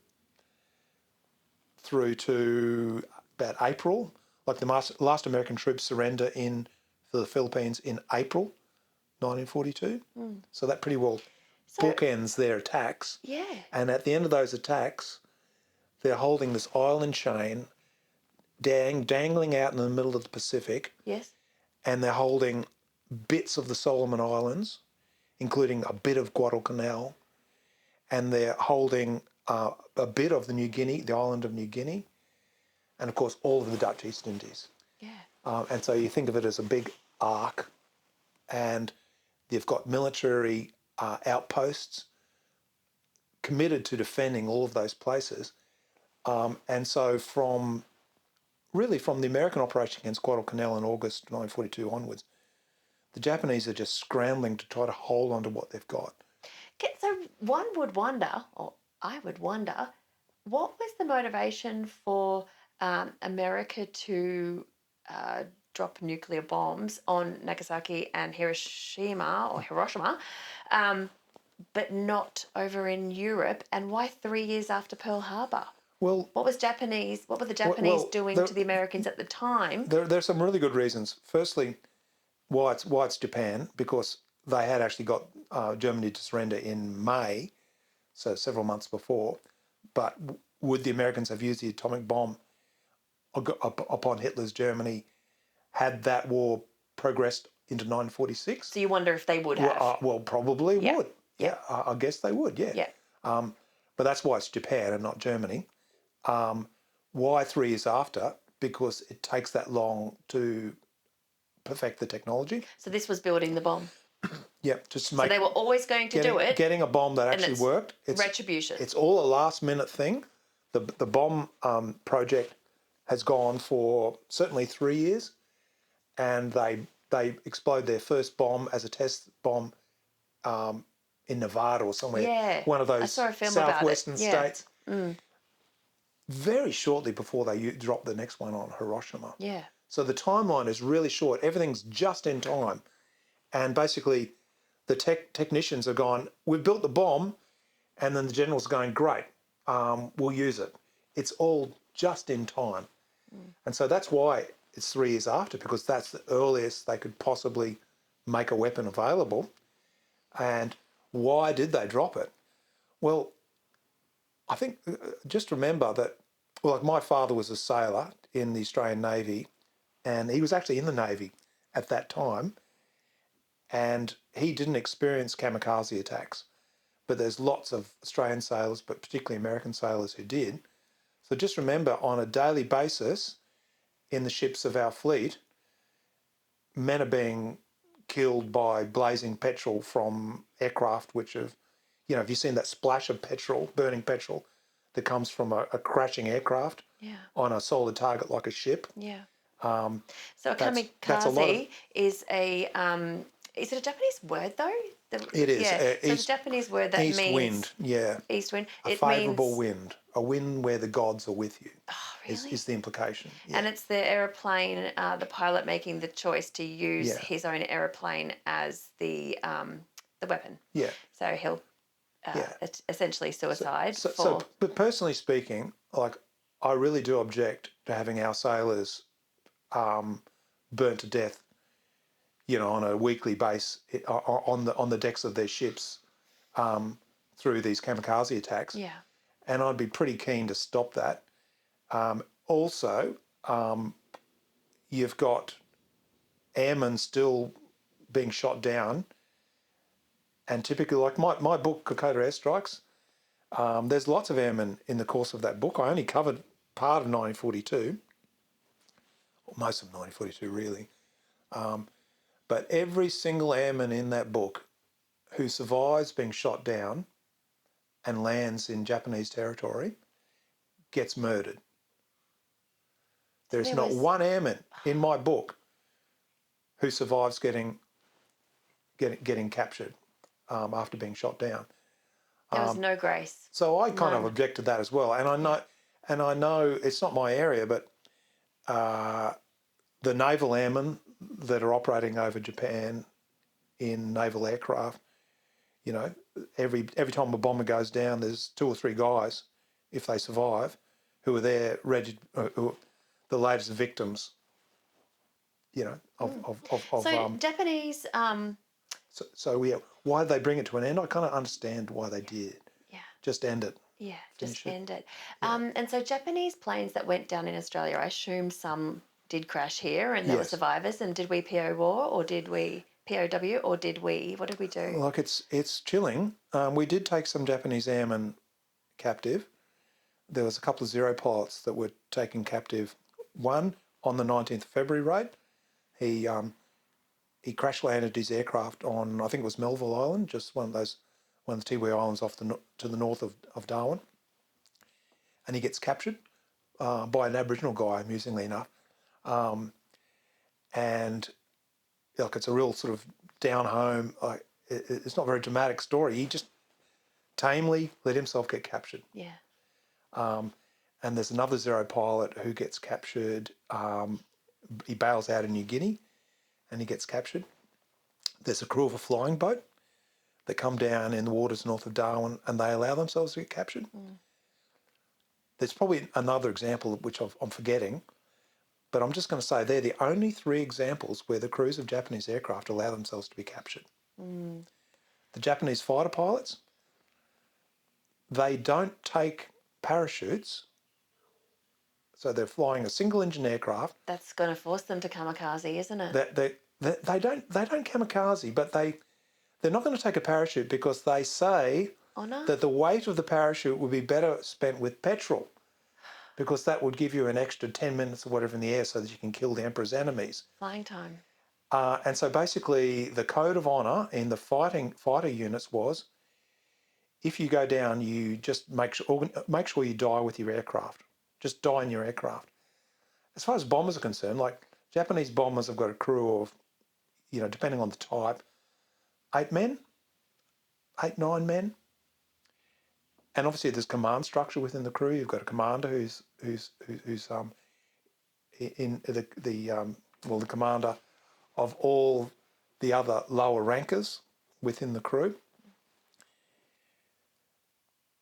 through to about April. Like the last American troops surrender for the Philippines in April 1942. So that pretty well bookends their attacks. Yeah. And at the end of those attacks, they're holding this island chain dangling out in the middle of the Pacific. Yes. And they're holding bits of the Solomon Islands, including a bit of Guadalcanal. And they're holding a bit of the island of New Guinea. And, of course, all of the Dutch East Indies. Yeah. And so you think of it as a big arc, and you've got military outposts committed to defending all of those places. And so from the American operation against Guadalcanal in August 1942 onwards, the Japanese are just scrambling to try to hold on to what they've got. So one would wonder, or I would wonder, what was the motivation for America to drop nuclear bombs on Nagasaki and Hiroshima, but not over in Europe? And why 3 years after Pearl Harbor? Well, what were the Japanese doing to the Americans at the time? There's some really good reasons. Firstly, why it's Japan, because they had actually got Germany to surrender in May, so several months before. But would the Americans have used the atomic bomb upon Hitler's Germany had that war progressed into 1946? So you wonder if they would have? Well, probably would. Yeah. I guess they would, yeah. But that's why it's Japan and not Germany. Why 3 years after? Because it takes that long to perfect the technology. So this was building the bomb. Yep, just to So make they were always going to do it. getting a bomb that actually it's worked. retribution. It's all a last minute thing. The bomb project has gone for certainly 3 years, and they explode their first bomb as a test bomb in Nevada or somewhere. Yeah, one of I those saw a film about it. southwestern Yeah. states. Very shortly before they drop the next one on Hiroshima. Yeah. So the timeline is really short. Everything's just in time. And basically, the technicians are gone, we've built the bomb, and then the general's going, great, we'll use it. It's all just in time. And so that's why it's 3 years after, because that's the earliest they could possibly make a weapon available. And why did they drop it? Well, I think just remember that, well, like my father was a sailor in the Australian Navy, and he was actually in the Navy at that time, and he didn't experience kamikaze attacks. But there's lots of Australian sailors, but particularly American sailors who did. So just remember, on a daily basis, in the ships of our fleet, men are being killed by blazing petrol from aircraft which have, have you seen that splash of petrol, burning petrol, that comes from a crashing aircraft on a solid target like a ship? Yeah. Um, So a kamikaze is is it a Japanese word though? It is. Yeah. So the Japanese word that east means wind. Yeah. East wind. A favourable wind. A wind where the gods are with you. Oh, really? Is the implication. Yeah. And it's the aeroplane, the pilot making the choice to use his own aeroplane as the weapon. Yeah. So he'll essentially suicide. But personally speaking, like, I really do object to having our sailors burnt to death, on a weekly basis on the decks of their ships through these kamikaze attacks. Yeah. And I'd be pretty keen to stop that. Also, you've got airmen still being shot down, and typically, like my book, Kokoda Airstrikes, there's lots of airmen in the course of that book. I only covered part of 1942, or most of 1942 really. But every single airman in that book who survives being shot down and lands in Japanese territory gets murdered. There's not one airman in my book who survives getting captured after being shot down. There was no grace. So I kind of object to that as well. And I know it's not my area, but the naval airmen that are operating over Japan in naval aircraft, every time a bomber goes down, there's 2 or 3 guys, if they survive, who are there ready, who are the latest victims, of Japanese. Why did they bring it to an end? I kind of understand why they did. Yeah. Just end it. Yeah, just end it. And so Japanese planes that went down in Australia, I assume some did crash here and there were survivors. And did we PO war or did we POW or what did we do? Like, it's chilling. We did take some Japanese airmen captive. There was a couple of Zero pilots that were taken captive. One on the 19th of February raid. He crash landed his aircraft on, I think it was Melville Island, just one of the Tiwi Islands off to the north of Darwin. And he gets captured by an Aboriginal guy, amusingly enough. And like, it's a real sort of down home, like, it's not a very dramatic story. He just tamely let himself get captured. Yeah. And there's another Zero pilot who gets captured. He bails out in New Guinea and he gets captured. There's a crew of a flying boat that come down in the waters north of Darwin and they allow themselves to get captured. There's probably another example which I'm forgetting, but I'm just going to say they're the only 3 examples where the crews of Japanese aircraft allow themselves to be captured. The Japanese fighter pilots, they don't take parachutes, so they're flying a single-engine aircraft. That's going to force them to kamikaze, isn't it? They don't kamikaze, but they're not going to take a parachute because they say, Honour? that the weight of the parachute would be better spent with petrol, because that would give you an extra 10 minutes or whatever in the air so that you can kill the Emperor's enemies. Flying time. And so basically the code of honour in the fighter units was, if you go down, you just make sure you die with your aircraft. Just die in your aircraft. As far as bombers are concerned, like Japanese bombers have got a crew of, depending on the type, 8 men, 8, 9 men. And obviously there's command structure within the crew. You've got a commander who's in the commander of all the other lower rankers within the crew.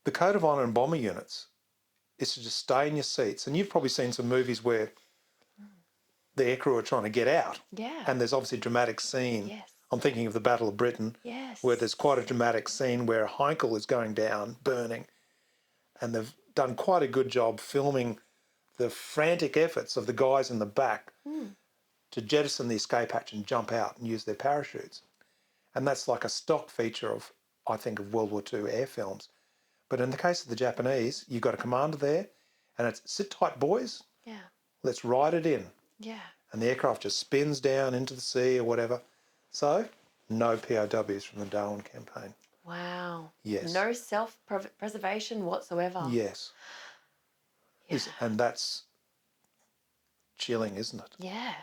The code of honour in bomber units is to just stay in your seats. And you've probably seen some movies where the aircrew are trying to get out. Yeah. And there's obviously a dramatic scene. Yes. I'm thinking of the Battle of Britain, Yes. where there's quite a dramatic scene where a Heinkel is going down, burning. And they've done quite a good job filming the frantic efforts of the guys in the back to jettison the escape hatch and jump out and use their parachutes. And that's like a stock feature of, I think, of World War II air films. But in the case of the Japanese, you've got a commander there, and it's sit tight, boys. Yeah. Let's ride it in. Yeah. And the aircraft just spins down into the sea or whatever. So, no POWs from the Darwin campaign. Wow. Yes. No self-preservation whatsoever. Yes. Yeah. And that's chilling, isn't it? Yeah.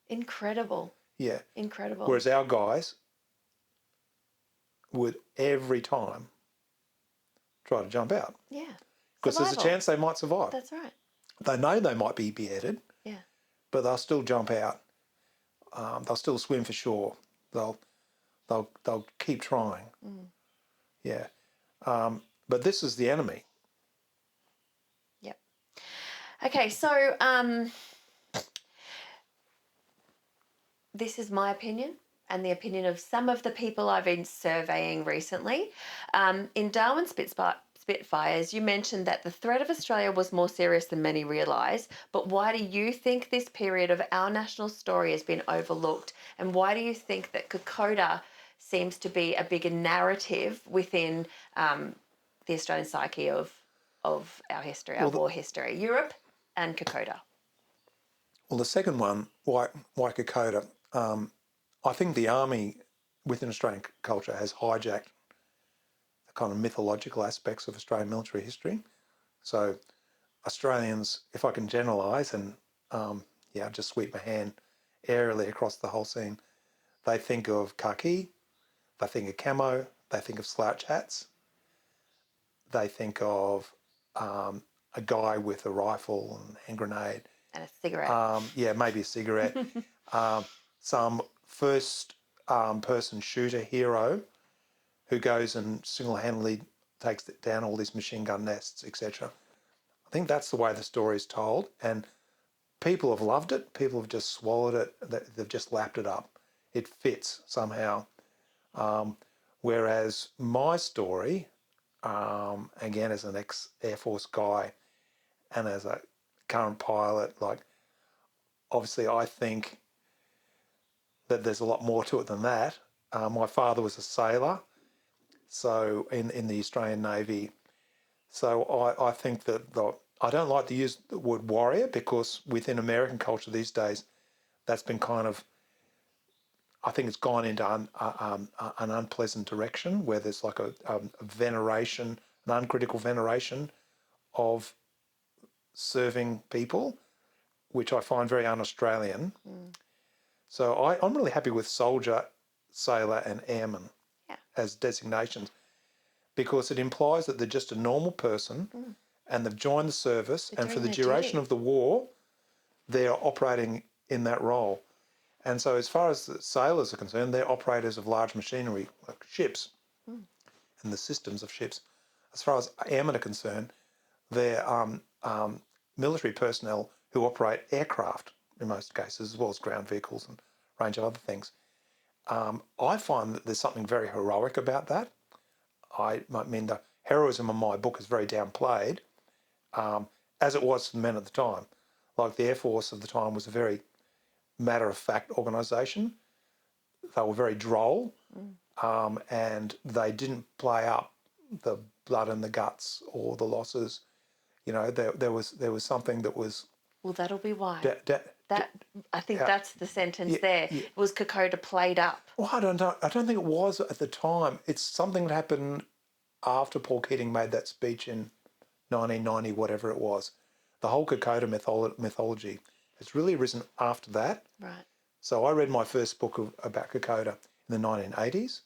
Incredible. Yeah. Incredible. Whereas our guys would every time try to jump out. Yeah. Because there's a chance they might survive. That's right. They know they might be beheaded. Yeah. But they'll still jump out. They'll still swim for shore. They'll keep trying. Yeah. But this is the enemy. Yep. Okay, so this is my opinion and the opinion of some of the people I've been surveying recently. In Darwin Spitfires, you mentioned that the threat of Australia was more serious than many realise, but why do you think this period of our national story has been overlooked, and why do you think that Kokoda seems to be a bigger narrative within the Australian psyche of our history, our war history, Europe and Kokoda? Well, the second one, why Kokoda, I think the army within Australian culture has hijacked the kind of mythological aspects of Australian military history. So Australians, if I can generalise and just sweep my hand aerially across the whole scene, they think of khaki, they think of camo, they think of slouch hats, they think of a guy with a rifle and hand grenade. And a cigarette. Maybe a cigarette. Some first person shooter hero who goes and single-handedly takes down all these machine gun nests, etc. I think that's the way the story is told, and people have loved it. People have just swallowed it. They've just lapped it up. It fits somehow. Whereas my story, again, as an ex-Air Force guy and as a current pilot, like, obviously I think that there's a lot more to it than that. My father was a sailor, so in the Australian Navy. So I think that I don't like to use the word warrior, because within American culture these days, that's been kind of, I think it's gone into an unpleasant direction, where there's like a veneration, an uncritical veneration of serving people, which I find very un-Australian. So I'm really happy with soldier, sailor and airman as designations, because it implies that they're just a normal person and they've joined the service, and for the duration of the war, they're operating in that role. And so as far as the sailors are concerned, they're operators of large machinery, like ships and the systems of ships. As far as airmen are concerned, they're military personnel who operate aircraft in most cases, as well as ground vehicles and a range of other things. I find that there's something very heroic about that. I mean, the heroism in my book is very downplayed, as it was for the men at the time. Like, the Air Force of the time was a very matter-of-fact organisation. They were very droll, and they didn't play up the blood and the guts or the losses. You know, there was something that was. Well, that'll be why. That I think yeah. that's the sentence there. Yeah. Was Kokoda played up? Well, I don't know. I don't think it was at the time. It's something that happened after Paul Keating made that speech in 1990, whatever it was. The whole Kokoda mythology has really arisen after that. Right. So I read my first book about Kokoda in the 1980s,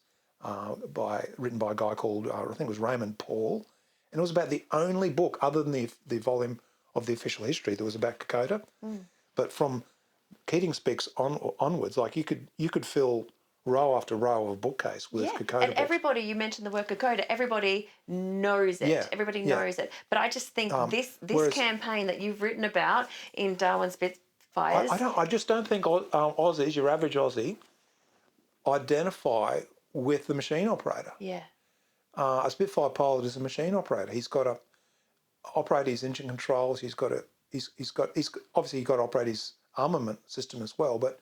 written by a guy called, I think it was Raymond Paul. And it was about the only book, other than the volume of the official history, that was about Kokoda. But from Keating Speaks onwards, like you could fill row after row of a bookcase with Kokoda and books. everybody, you mentioned the word Kokoda, everybody knows it. Yeah, Everybody yeah. knows it. But I just think this whereas- campaign that you've written about in Darwin Spitfires... I just don't think Aussies, your average Aussie, identify with the machine operator. Yeah. A Spitfire pilot is a machine operator. He's got to operate his engine controls. He's obviously got to operate his armament system as well. But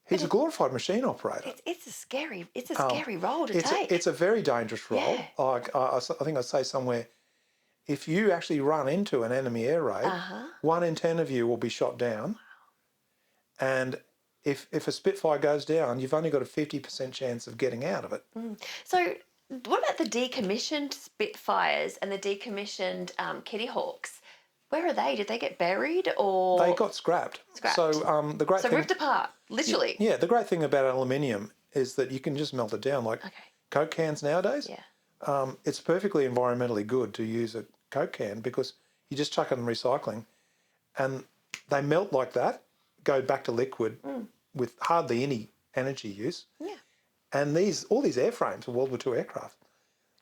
he's a glorified machine operator. It's a scary role to take. It's a very dangerous role. Yeah. Like I think I say somewhere, if you actually run into an enemy air raid, 1 in 10 of you will be shot down. And if a Spitfire goes down, you've only got a 50% chance of getting out of it. So what about the decommissioned Spitfires and the decommissioned Kittyhawks? Where are they? Did they get buried or...? They got scrapped. So the great thing... ripped apart, literally. Yeah, the great thing about aluminium is that you can just melt it down. Like Coke cans nowadays, it's perfectly environmentally good to use a Coke can because you just chuck it in recycling and they melt like that, go back to liquid with hardly any energy use. Yeah. And all these airframes are World War II aircraft.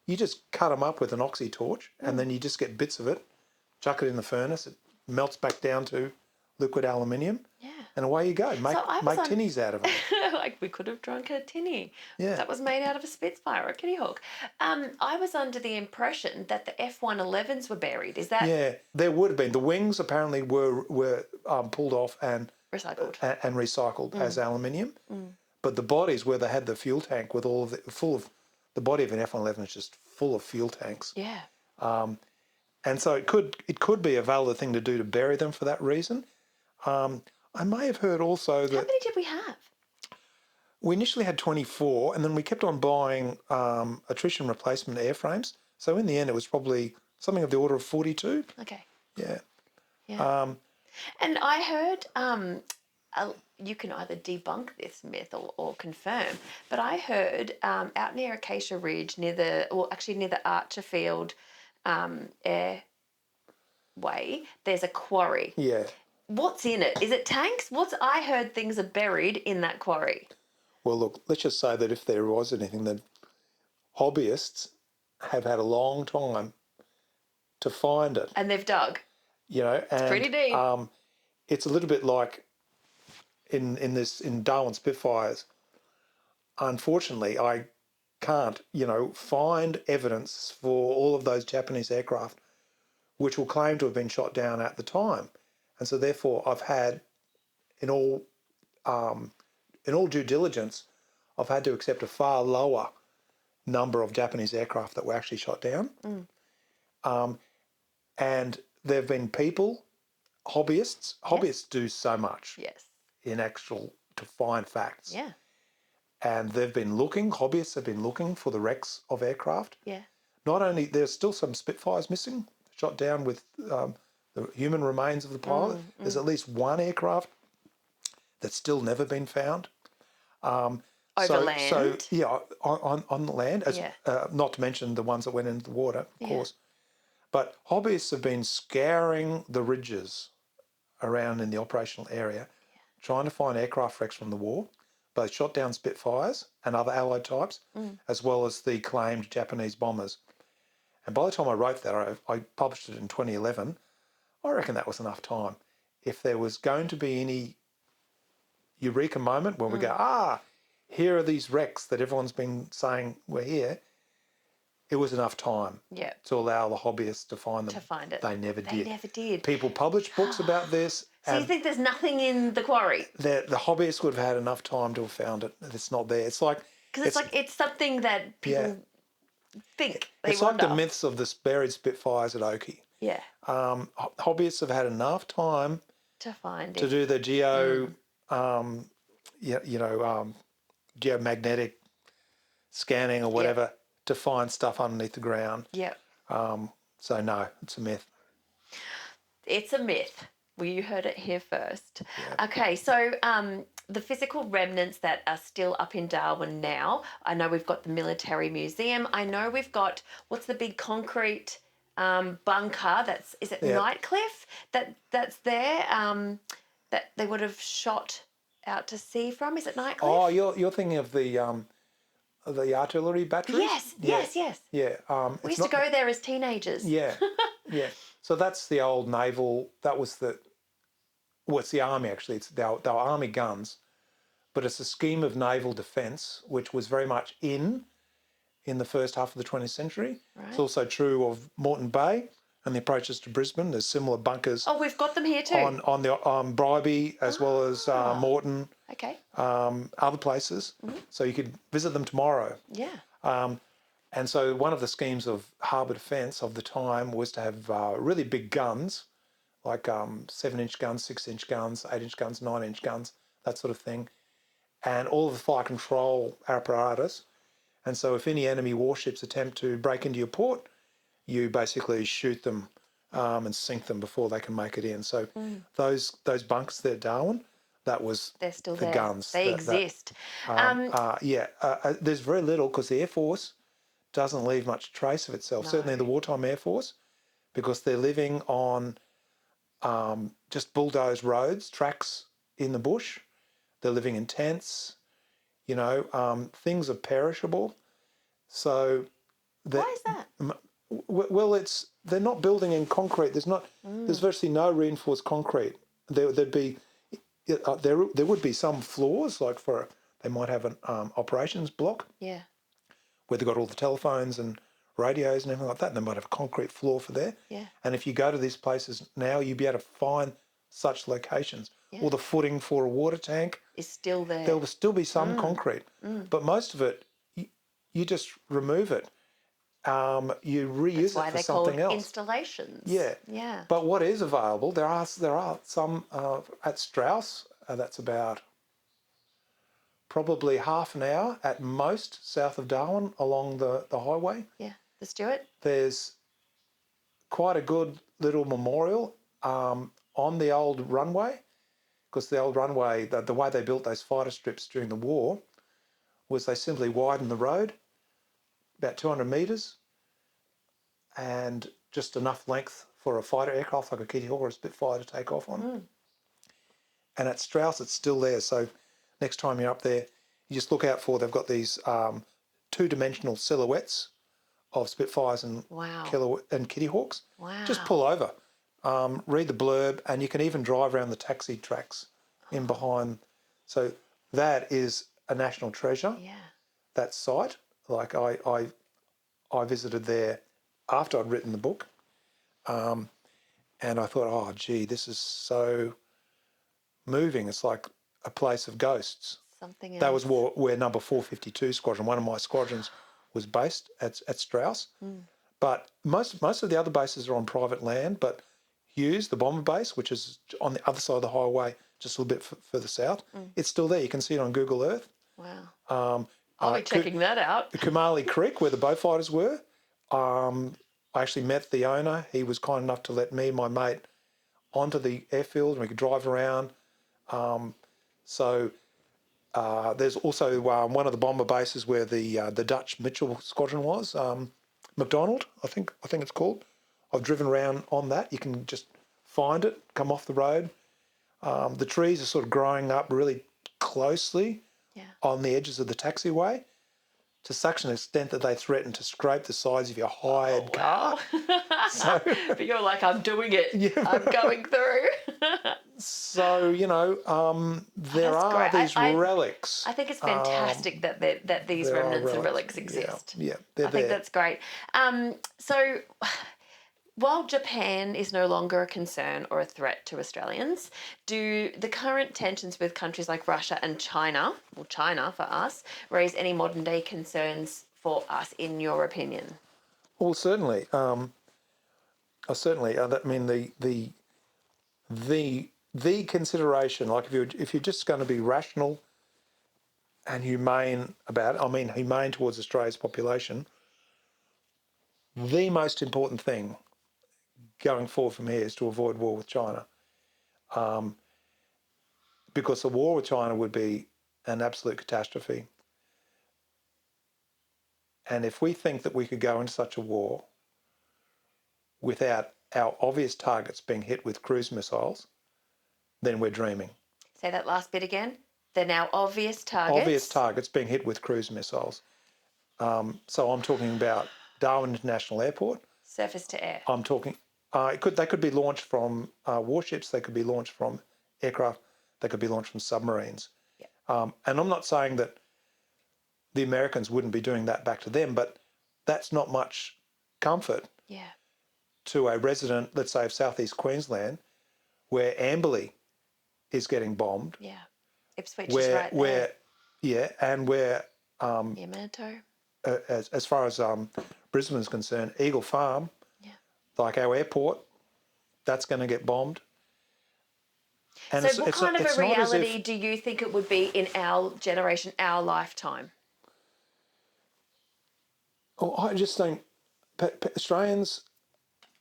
You just cut them up with an oxy torch and then you just get bits of it, chuck it in the furnace, it melts back down to liquid aluminium, and away you go. Make tinnies out of it. Like we could have drunk a tinny. Yeah. That was made out of a Spitfire or a Kittyhawk. I was under the impression that the F-111s were buried. Is that... Yeah, there would have been. The wings apparently were pulled off and recycled as aluminium. But the bodies where they had the fuel tank with the body of an F-111 is just full of fuel tanks. Yeah. And so it could be a valid thing to do to bury them for that reason. I may have heard also that... How many did we have? We initially had 24 and then we kept on buying attrition replacement airframes. So in the end it was probably something of the order of 42. Okay. Yeah. Yeah. And I heard... you can either debunk this myth or confirm, but I heard out near Acacia Ridge, near the Archerfield Airway, there's a quarry. Yeah. What's in it? Is it tanks? I heard things are buried in that quarry. Well, look, let's just say that if there was anything, that hobbyists have had a long time to find it. And they've dug. You know, and it's pretty deep. It's a little bit like in Darwin Spitfires. Unfortunately, I can't, find evidence for all of those Japanese aircraft which will claim to have been shot down at the time. And so therefore I've had, in all due diligence, I've had to accept a far lower number of Japanese aircraft that were actually shot down. And there have been people, hobbyists do so much to find facts. Yeah. And hobbyists have been looking for the wrecks of aircraft. Yeah. Not only, there's still some Spitfires missing, shot down with the human remains of the pilot. There's at least one aircraft that's still never been found. Over land? So, yeah, on the land, not to mention the ones that went into the water, of course. But hobbyists have been scouring the ridges around in the operational area, trying to find aircraft wrecks from the war, both shot down Spitfires and other allied types, as well as the claimed Japanese bombers. And by the time I wrote that, I published it in 2011, I reckon that was enough time. If there was going to be any eureka moment when we go, here are these wrecks that everyone's been saying were here, it was enough time to allow the hobbyists to find them. To find it. They never did. They never did. People published books about this. So you think there's nothing in the quarry? The hobbyists would have had enough time to have found it. It's not there. It's like... Because it's something that people think. They It's wonder. like the myths of the buried Spitfires at Oakey. Yeah. Hobbyists have had enough time To find to it. do the geomagnetic scanning or whatever to find stuff underneath the ground. Yep. So no, it's a myth. It's a myth. Well, you heard it here first. Yeah. Okay, so the physical remnants that are still up in Darwin now, I know we've got the military museum. I know we've got, what's the big concrete bunker is it Nightcliff that's there that they would have shot out to sea from? Is it Nightcliff? Oh, you're thinking of the artillery batteries? Yes. Yeah. We used to go there as teenagers. Yeah, yeah. So that's the old naval. That was it's the army actually. They were army guns, but it's a scheme of naval defence which was very much in the first half of the 20th century. Right. It's also true of Moreton Bay and the approaches to Brisbane. There's similar bunkers. Oh, we've got them here too. On the Bribey as well as Moreton. Okay. Other places. Mm-hmm. So you could visit them tomorrow. Yeah. And so one of the schemes of harbour defence of the time was to have really big guns, like 7-inch guns, 6-inch guns, 8-inch guns, 9-inch guns, that sort of thing, and all of the fire control apparatus. And so if any enemy warships attempt to break into your port, you basically shoot them and sink them before they can make it in. So those bunkers there at Darwin, they're still the there. Guns. They exist. There's very little because the Air Force doesn't leave much trace of itself. No. Certainly the wartime Air Force, because they're living on just bulldozed roads, tracks in the bush. They're living in tents. Things are perishable. So why is that? Well, they're not building in concrete. There's virtually no reinforced concrete. There would be some floors, like they might have an operations block. Yeah. Where they've got all the telephones and radios and everything like that, and they might have a concrete floor for there. Yeah. And if you go to these places now, you'll be able to find such locations. Yeah. Or the footing for a water tank is still there. There will still be some concrete, but most of it, you just remove it. You reuse it for something else. Installations. Yeah. Yeah. But what is available, there are some at Strauss. That's about probably half an hour at most south of Darwin along the highway. Yeah, let's do it. There's quite a good little memorial on the old runway, because the old runway, the way they built those fighter strips during the war was they simply widened the road about 200 metres and just enough length for a fighter aircraft like a Kittyhawk or a Spitfire to take off on. And at Strauss, it's still there. So next time you're up there, you just look out for, they've got these two-dimensional silhouettes of Spitfires and Kittyhawks. Wow. Just pull over, read the blurb, and you can even drive around the taxi tracks in behind. So that is a national treasure, that site. Like I visited there after I'd written the book, and I thought, oh, gee, this is so moving. It's like a place of ghosts. Something else. That was where number 452 squadron, one of my squadrons, was based at Strauss. But most of the other bases are on private land, but Hughes, the bomber base, which is on the other side of the highway, just a little bit further south, it's still there. You can see it on Google Earth. Wow. I'll be checking that out. Kumali Creek, where the Beaufighters were. I actually met the owner. He was kind enough to let me and my mate onto the airfield and we could drive around. There's also one of the bomber bases where the Dutch Mitchell squadron was, McDonald, I think it's called. I've driven around on that. You can just find it, come off the road. The trees are sort of growing up really closely on the edges of the taxiway, to such an extent that they threaten to scrape the sides of your hired car. So, but you're like, I'm doing it. Yeah. I'm going through. So, there are these relics. I think it's fantastic that these remnants and relics exist. Yeah, I think that's great. So while Japan is no longer a concern or a threat to Australians, do the current tensions with countries like Russia and China, or China for us, raise any modern day concerns for us, in your opinion? Well, certainly. Certainly. I mean, the consideration, like if you're just going to be rational and humane about it, I mean, humane towards Australia's population, the most important thing going forward from here is to avoid war with China, because the war with China would be an absolute catastrophe. And if we think that we could go into such a war without our obvious targets being hit with cruise missiles, then we're dreaming. Say that last bit again. They're now obvious targets. Obvious targets being hit with cruise missiles. So I'm talking about Darwin International Airport. Surface to air. I'm talking. They could be launched from warships. They could be launched from aircraft. They could be launched from submarines. Yeah. And I'm not saying that the Americans wouldn't be doing that back to them, but that's not much comfort Yeah. to a resident, let's say, of southeast Queensland, where Amberley is getting bombed. Yeah. Ipswich is right there. Yeah, and where Manito. as far as Brisbane's concerned, Eagle Farm, like our airport, that's going to get bombed. And so what kind of a reality do you think it would be in our generation, our lifetime? Oh, I just think Australians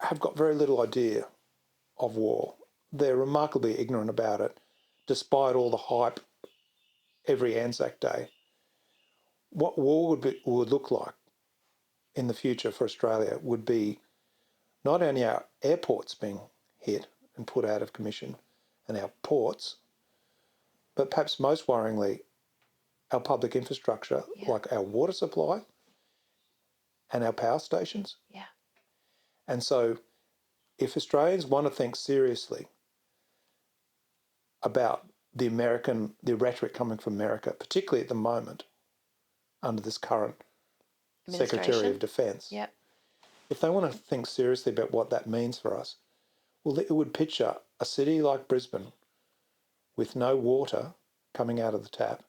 have got very little idea of war. They're remarkably ignorant about it, despite all the hype every Anzac Day. What war would look like in the future for Australia would be not only our airports being hit and put out of commission and our ports, but perhaps most worryingly, our public infrastructure, like our water supply and our power stations. Yeah. And so if Australians want to think seriously about the rhetoric coming from America, particularly at the moment, under this current Secretary of Defence, if they want to think seriously about what that means for us, well, it would picture a city like Brisbane with no water coming out of the tap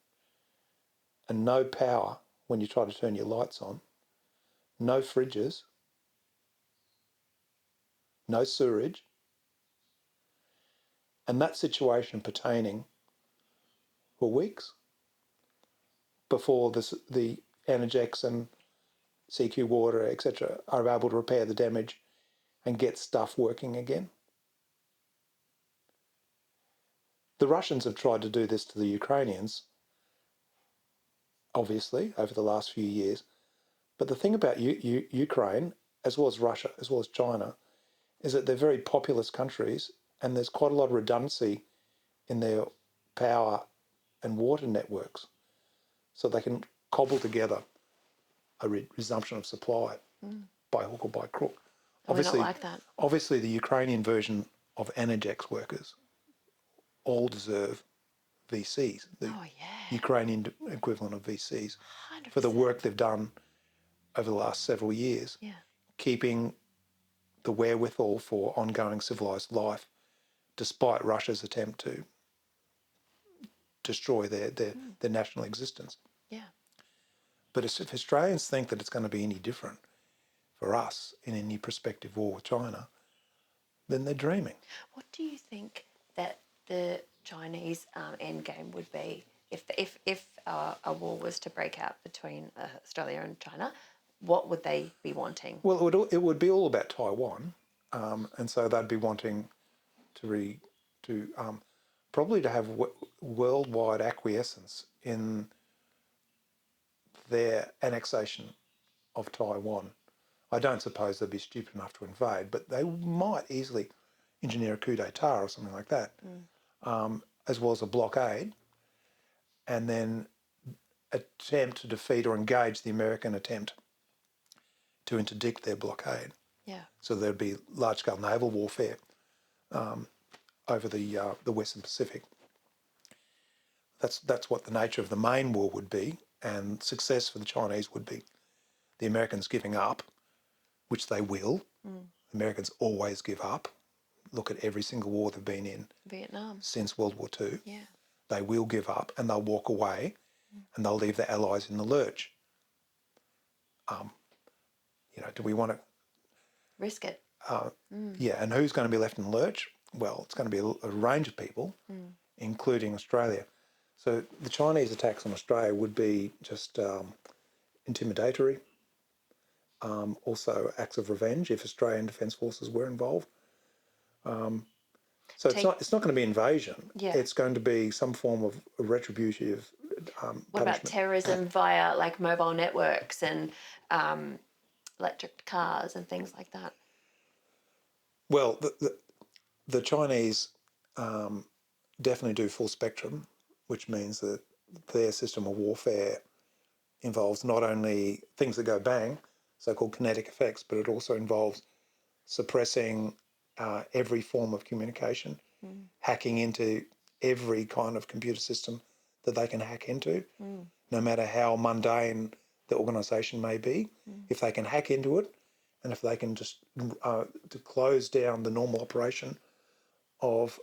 and no power when you try to turn your lights on, no fridges, no sewerage, and that situation pertaining for weeks before the Energex and CQ Water, etc., are able to repair the damage and get stuff working again. The Russians have tried to do this to the Ukrainians, obviously, over the last few years. But the thing about Ukraine, as well as Russia, as well as China, is that they're very populous countries and there's quite a lot of redundancy in their power and water networks. So they can cobble together a resumption of supply by hook or by crook. Obviously, not like that. Obviously, the Ukrainian version of Energex workers all deserve VCs, the Ukrainian equivalent of VCs, 100%. For the work they've done over the last several years, keeping the wherewithal for ongoing civilised life, despite Russia's attempt to destroy their national existence. Yeah. But if Australians think that it's going to be any different for us in any prospective war with China, then they're dreaming. What do you think that the Chinese end game would be if a war was to break out between Australia and China? What would they be wanting? Well, it would be all about Taiwan, and so they'd be wanting to probably to have worldwide acquiescence in their annexation of Taiwan. I don't suppose they'd be stupid enough to invade, but they might easily engineer a coup d'etat or something like that, as well as a blockade, and then attempt to defeat or engage the American attempt to interdict their blockade. Yeah. So there'd be large-scale naval warfare over the Western Pacific. That's what the nature of the main war would be, and success for the Chinese would be the Americans giving up, which they will. The Americans always give up. Look at every single war they've been in. Vietnam. Since World War II. Yeah. They will give up and they'll walk away and they'll leave their allies in the lurch. do we want to... Risk it. Yeah, and who's going to be left in the lurch? Well, it's going to be a range of people, including Australia. So the Chinese attacks on Australia would be just intimidatory, also acts of revenge if Australian Defence Forces were involved. So it's not going to be invasion. Yeah. It's going to be some form of retributive What about punishment. terrorism via like mobile networks and electric cars and things like that? Well, the Chinese definitely do full spectrum, which means that their system of warfare involves not only things that go bang, so-called kinetic effects, but it also involves suppressing every form of communication, hacking into every kind of computer system that they can hack into, no matter how mundane the organisation may be. If they can hack into it, and if they can just to close down the normal operation of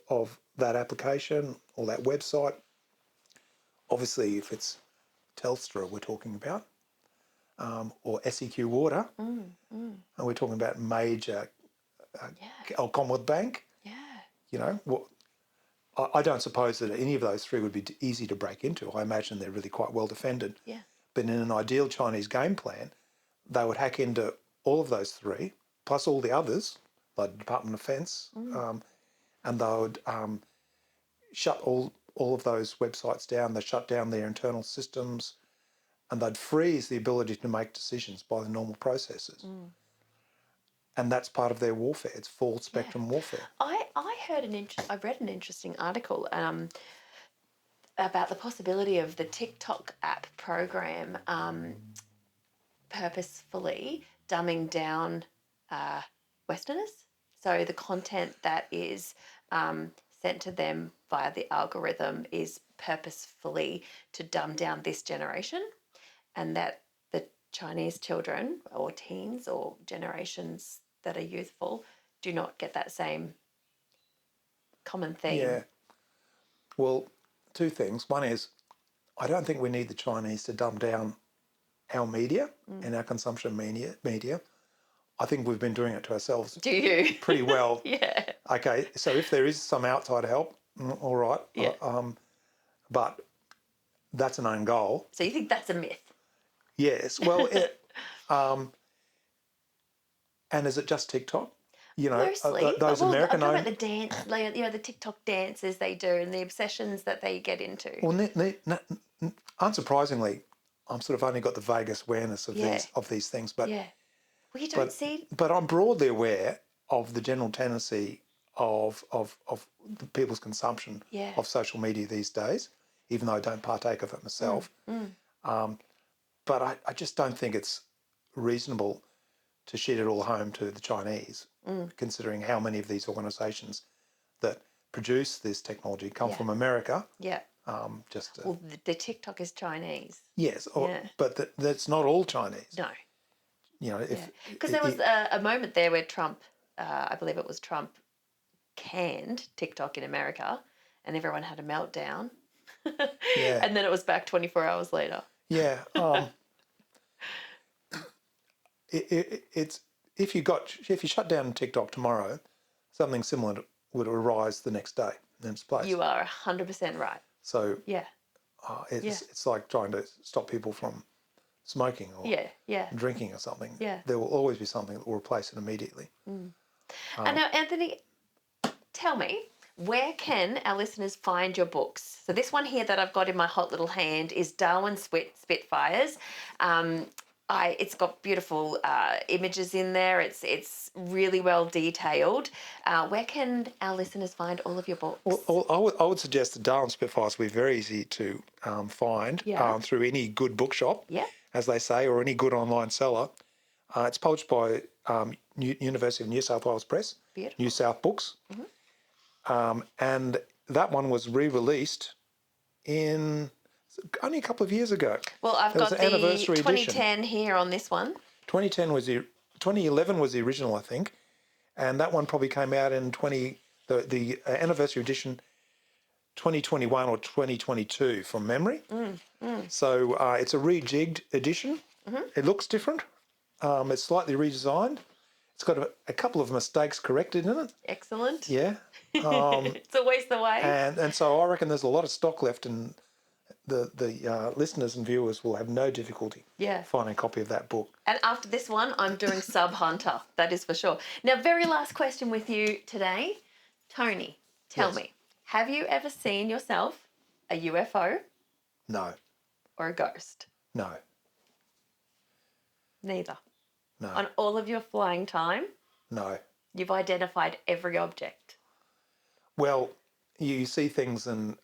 that application or that website, obviously if it's Telstra we're talking about, or SEQ Water, and we're talking about major Commonwealth Bank, I don't suppose that any of those three would be easy to break into. I imagine they're really quite well defended. Yeah. But in an ideal Chinese game plan, they would hack into all of those three, plus all the others, like the Department of Defence, and they would shut all of those websites down. They shut down their internal systems, and they'd freeze the ability to make decisions by the normal processes. And that's part of their warfare. It's full spectrum warfare. I read an interesting article about the possibility of the TikTok app program purposefully dumbing down Westerners. So the content that is sent to them via the algorithm is purposefully to dumb down this generation, and that the Chinese children or teens or generations that are youthful do not get that same common theme. Yeah. Well, two things. One is, I don't think we need the Chinese to dumb down our media and our consumption of media. I think we've been doing it to ourselves. Do you? Pretty well. Yeah. Okay, so if there is some outside help, all right. Yeah. But that's an own goal. So you think that's a myth? Yes. Well, and is it just TikTok? Mostly. Those American I'm talking about the dance, the TikTok dances they do and the obsessions that they get into. Well, unsurprisingly, I'm sort of only got the vaguest awareness of these things, but well, you don't see. But I'm broadly aware of the general tendency of the people's consumption of social media these days, even though I don't partake of it myself. But I just don't think it's reasonable to shit it all home to the Chinese, considering how many of these organisations that produce this technology come from America. Yeah. Well, the TikTok is Chinese. Yes, but that's not all Chinese. No. Because there was a moment there where Trump, I believe it was Trump, canned TikTok in America, and everyone had a meltdown. And then it was back 24 hours later. Yeah. It's if you shut down TikTok tomorrow, something similar would arise the next day in its place. You are 100% right. So it's like trying to stop people from smoking or drinking or something. Yeah. There will always be something that will replace it immediately. And now, Anthony, tell me, where can our listeners find your books? So this one here that I've got in my hot little hand is Darwin Spitfires. It's got beautiful images in there. It's really well detailed. Where can our listeners find all of your books? Well, I would suggest that Darwin Spitfires will be very easy to find through any good bookshop, as they say, or any good online seller. It's published by University of New South Wales Press, Beautiful. New South Books. And that one was re-released in only a couple of years ago. Well, I've got the 2010 here on this one. 2011 was the original, I think, and that one probably came out in the anniversary edition 2021 or 2022 from memory. So it's a rejigged edition. It looks different It's slightly redesigned. It's got a couple of mistakes corrected in it. Excellent. Yeah. It's always the way. And so I reckon there's a lot of stock left, and the listeners and viewers will have no difficulty finding a copy of that book. And after this one, I'm doing Sub Hunter. That is for sure. Now, very last question with you today. Tony, tell Yes. me, have you ever seen yourself a UFO No. or a ghost? No. Neither. No. On all of your flying time, No. you've identified every object. Well, you see things and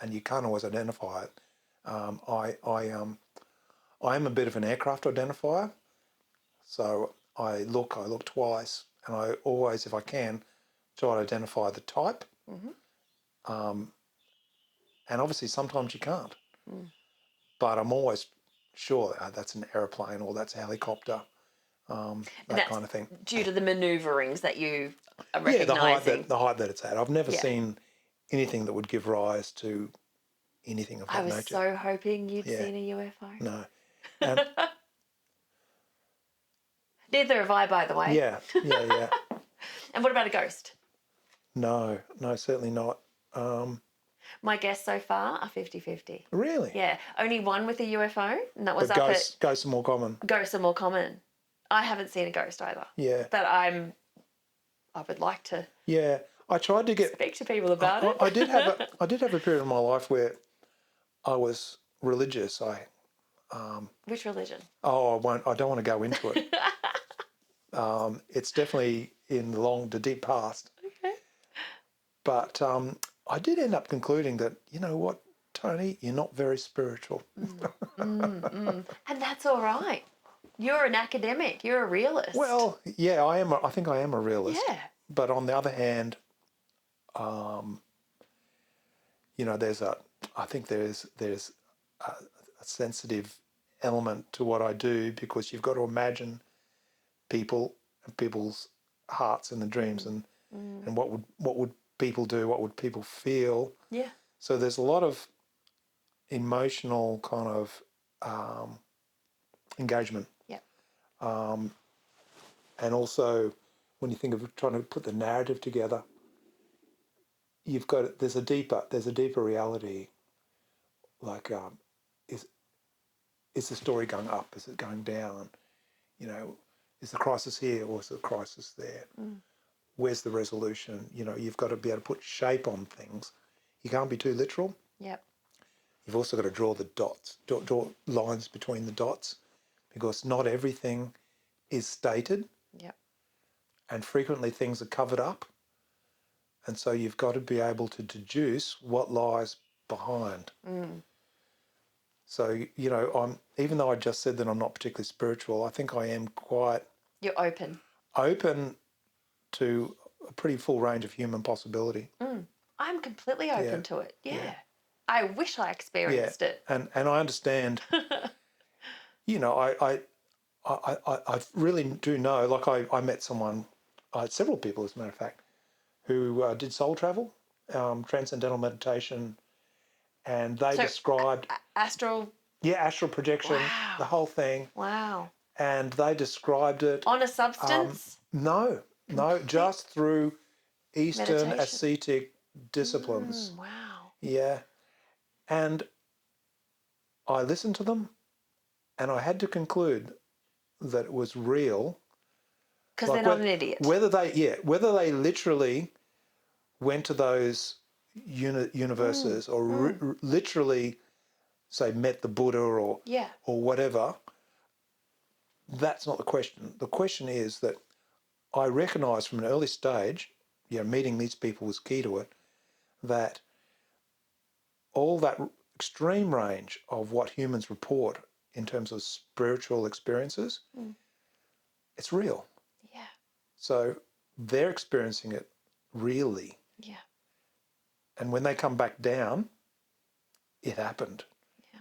you can't always identify it. I am a bit of an aircraft identifier, so I look twice, and I always, if I can, try to identify the type. Mm-hmm. And obviously, sometimes you can't. Mm. But I'm always sure that's an aeroplane or that's a helicopter, that kind of thing. Due to the manoeuvrings that you are Yeah, recognising. the height that it's at. I've never seen anything that would give rise to anything of that nature. I was so hoping you'd seen a UFO. No. And Neither have I, by the way. yeah. And what about a ghost? No, certainly not. My guess so far are 50-50. Really? Yeah, only one with a UFO, and that was But up ghosts are more common. Ghosts are more common. I haven't seen a ghost either. Yeah. But I would like to I tried to get speak to people about it. I did have a period of my life where I was religious. Which religion? I don't want to go into it. It's definitely in the deep past. Okay. But I did end up concluding that, you know what, Tony, you're not very spiritual. And that's all right. You're an academic. You're a realist. Well, yeah, I think I am a realist. Yeah. But on the other hand, I think there's a sensitive element to what I do, because you've got to imagine people and people's hearts and the dreams and what would people do, what would people feel. Yeah. So there's a lot of emotional kind of engagement. Yeah. And also, when you think of trying to put the narrative together, there's a deeper reality. Like, is the story going up? Is it going down? You know, is the crisis here or is the crisis there? Where's the resolution? You know, you've got to be able to put shape on things. You can't be too literal. Yep. You've also got to draw the dots, draw lines between the dots, because not everything is stated. Yep. And frequently things are covered up. And so you've got to be able to deduce what lies behind. So, you know, even though I just said that I'm not particularly spiritual, I think I am quite... You're open. Open to a pretty full range of human possibility. I'm completely open to it. Yeah. I wish I experienced it. And I understand, you know, I really do know, like I met someone, several people as a matter of fact, who did soul travel, transcendental meditation, and they described... Astral... Yeah, astral projection, the whole thing. Wow. And they described it... On a substance? No, just through Eastern Meditation. ascetic disciplines. Wow. Yeah. And I listened to them, and I had to conclude that it was real. Because they're not an idiot. Whether they literally went to those universes or literally, say, met the Buddha or whatever, that's not the question. The question is that I recognised from an early stage, meeting these people was key to it, that all that extreme range of what humans report in terms of spiritual experiences, it's real. Yeah. So they're experiencing it really. Yeah. And when they come back down, it happened. Yeah.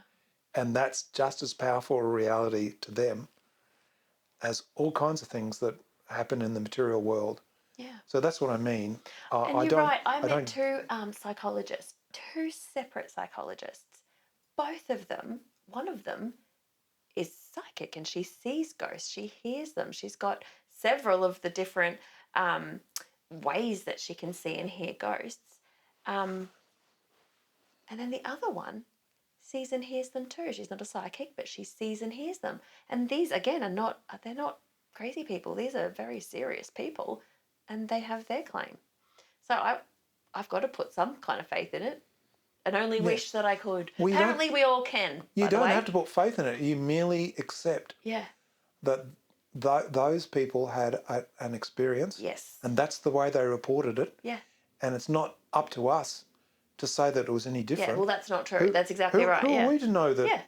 And that's just as powerful a reality to them as all kinds of things that happen in the material world. Yeah. So that's what I mean. And you're right. I met two psychologists, two separate psychologists. Both of them, one of them is psychic and she sees ghosts, she hears them. She's got several of the different ways that she can see and hear ghosts. And then the other one sees and hears them too. She's not a psychic, but she sees and hears them. And these, again, they're not crazy people. These are very serious people, and they have their claim. So I've got to put some kind of faith in it, and only wish that I could. Well, Apparently, we all can. You don't have to put faith in it. You merely accept that those people had an experience. Yes. And that's the way they reported it. Yeah. And it's not up to us to say that it was any different. Yeah, well, that's not true. That's exactly right. Who are we to know that? Yeah.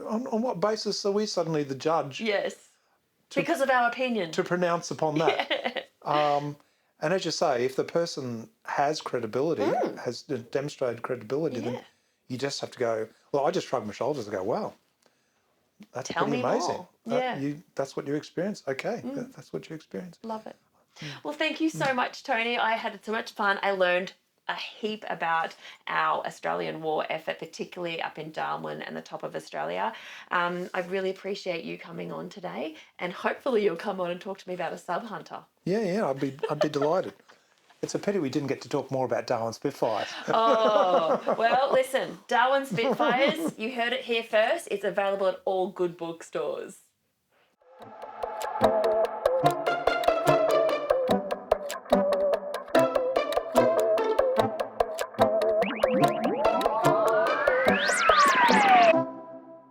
On what basis are we suddenly the judge? Yes. Because of our opinion. To pronounce upon that. Yeah. And as you say, if the person has credibility, has demonstrated credibility, then you just have to go, well, I just shrug my shoulders and go, wow, that's pretty amazing. More. That's what you experience. Okay, that's what you experience. Love it. Well, thank you so much, Tony. I had so much fun. I learned a heap about our Australian war effort, particularly up in Darwin and the top of Australia. I really appreciate you coming on today, and hopefully you'll come on and talk to me about a sub-hunter. Yeah, I'd be delighted. It's a pity we didn't get to talk more about Darwin Spitfires. Oh, well, listen, Darwin Spitfires, you heard it here first. It's available at all good bookstores.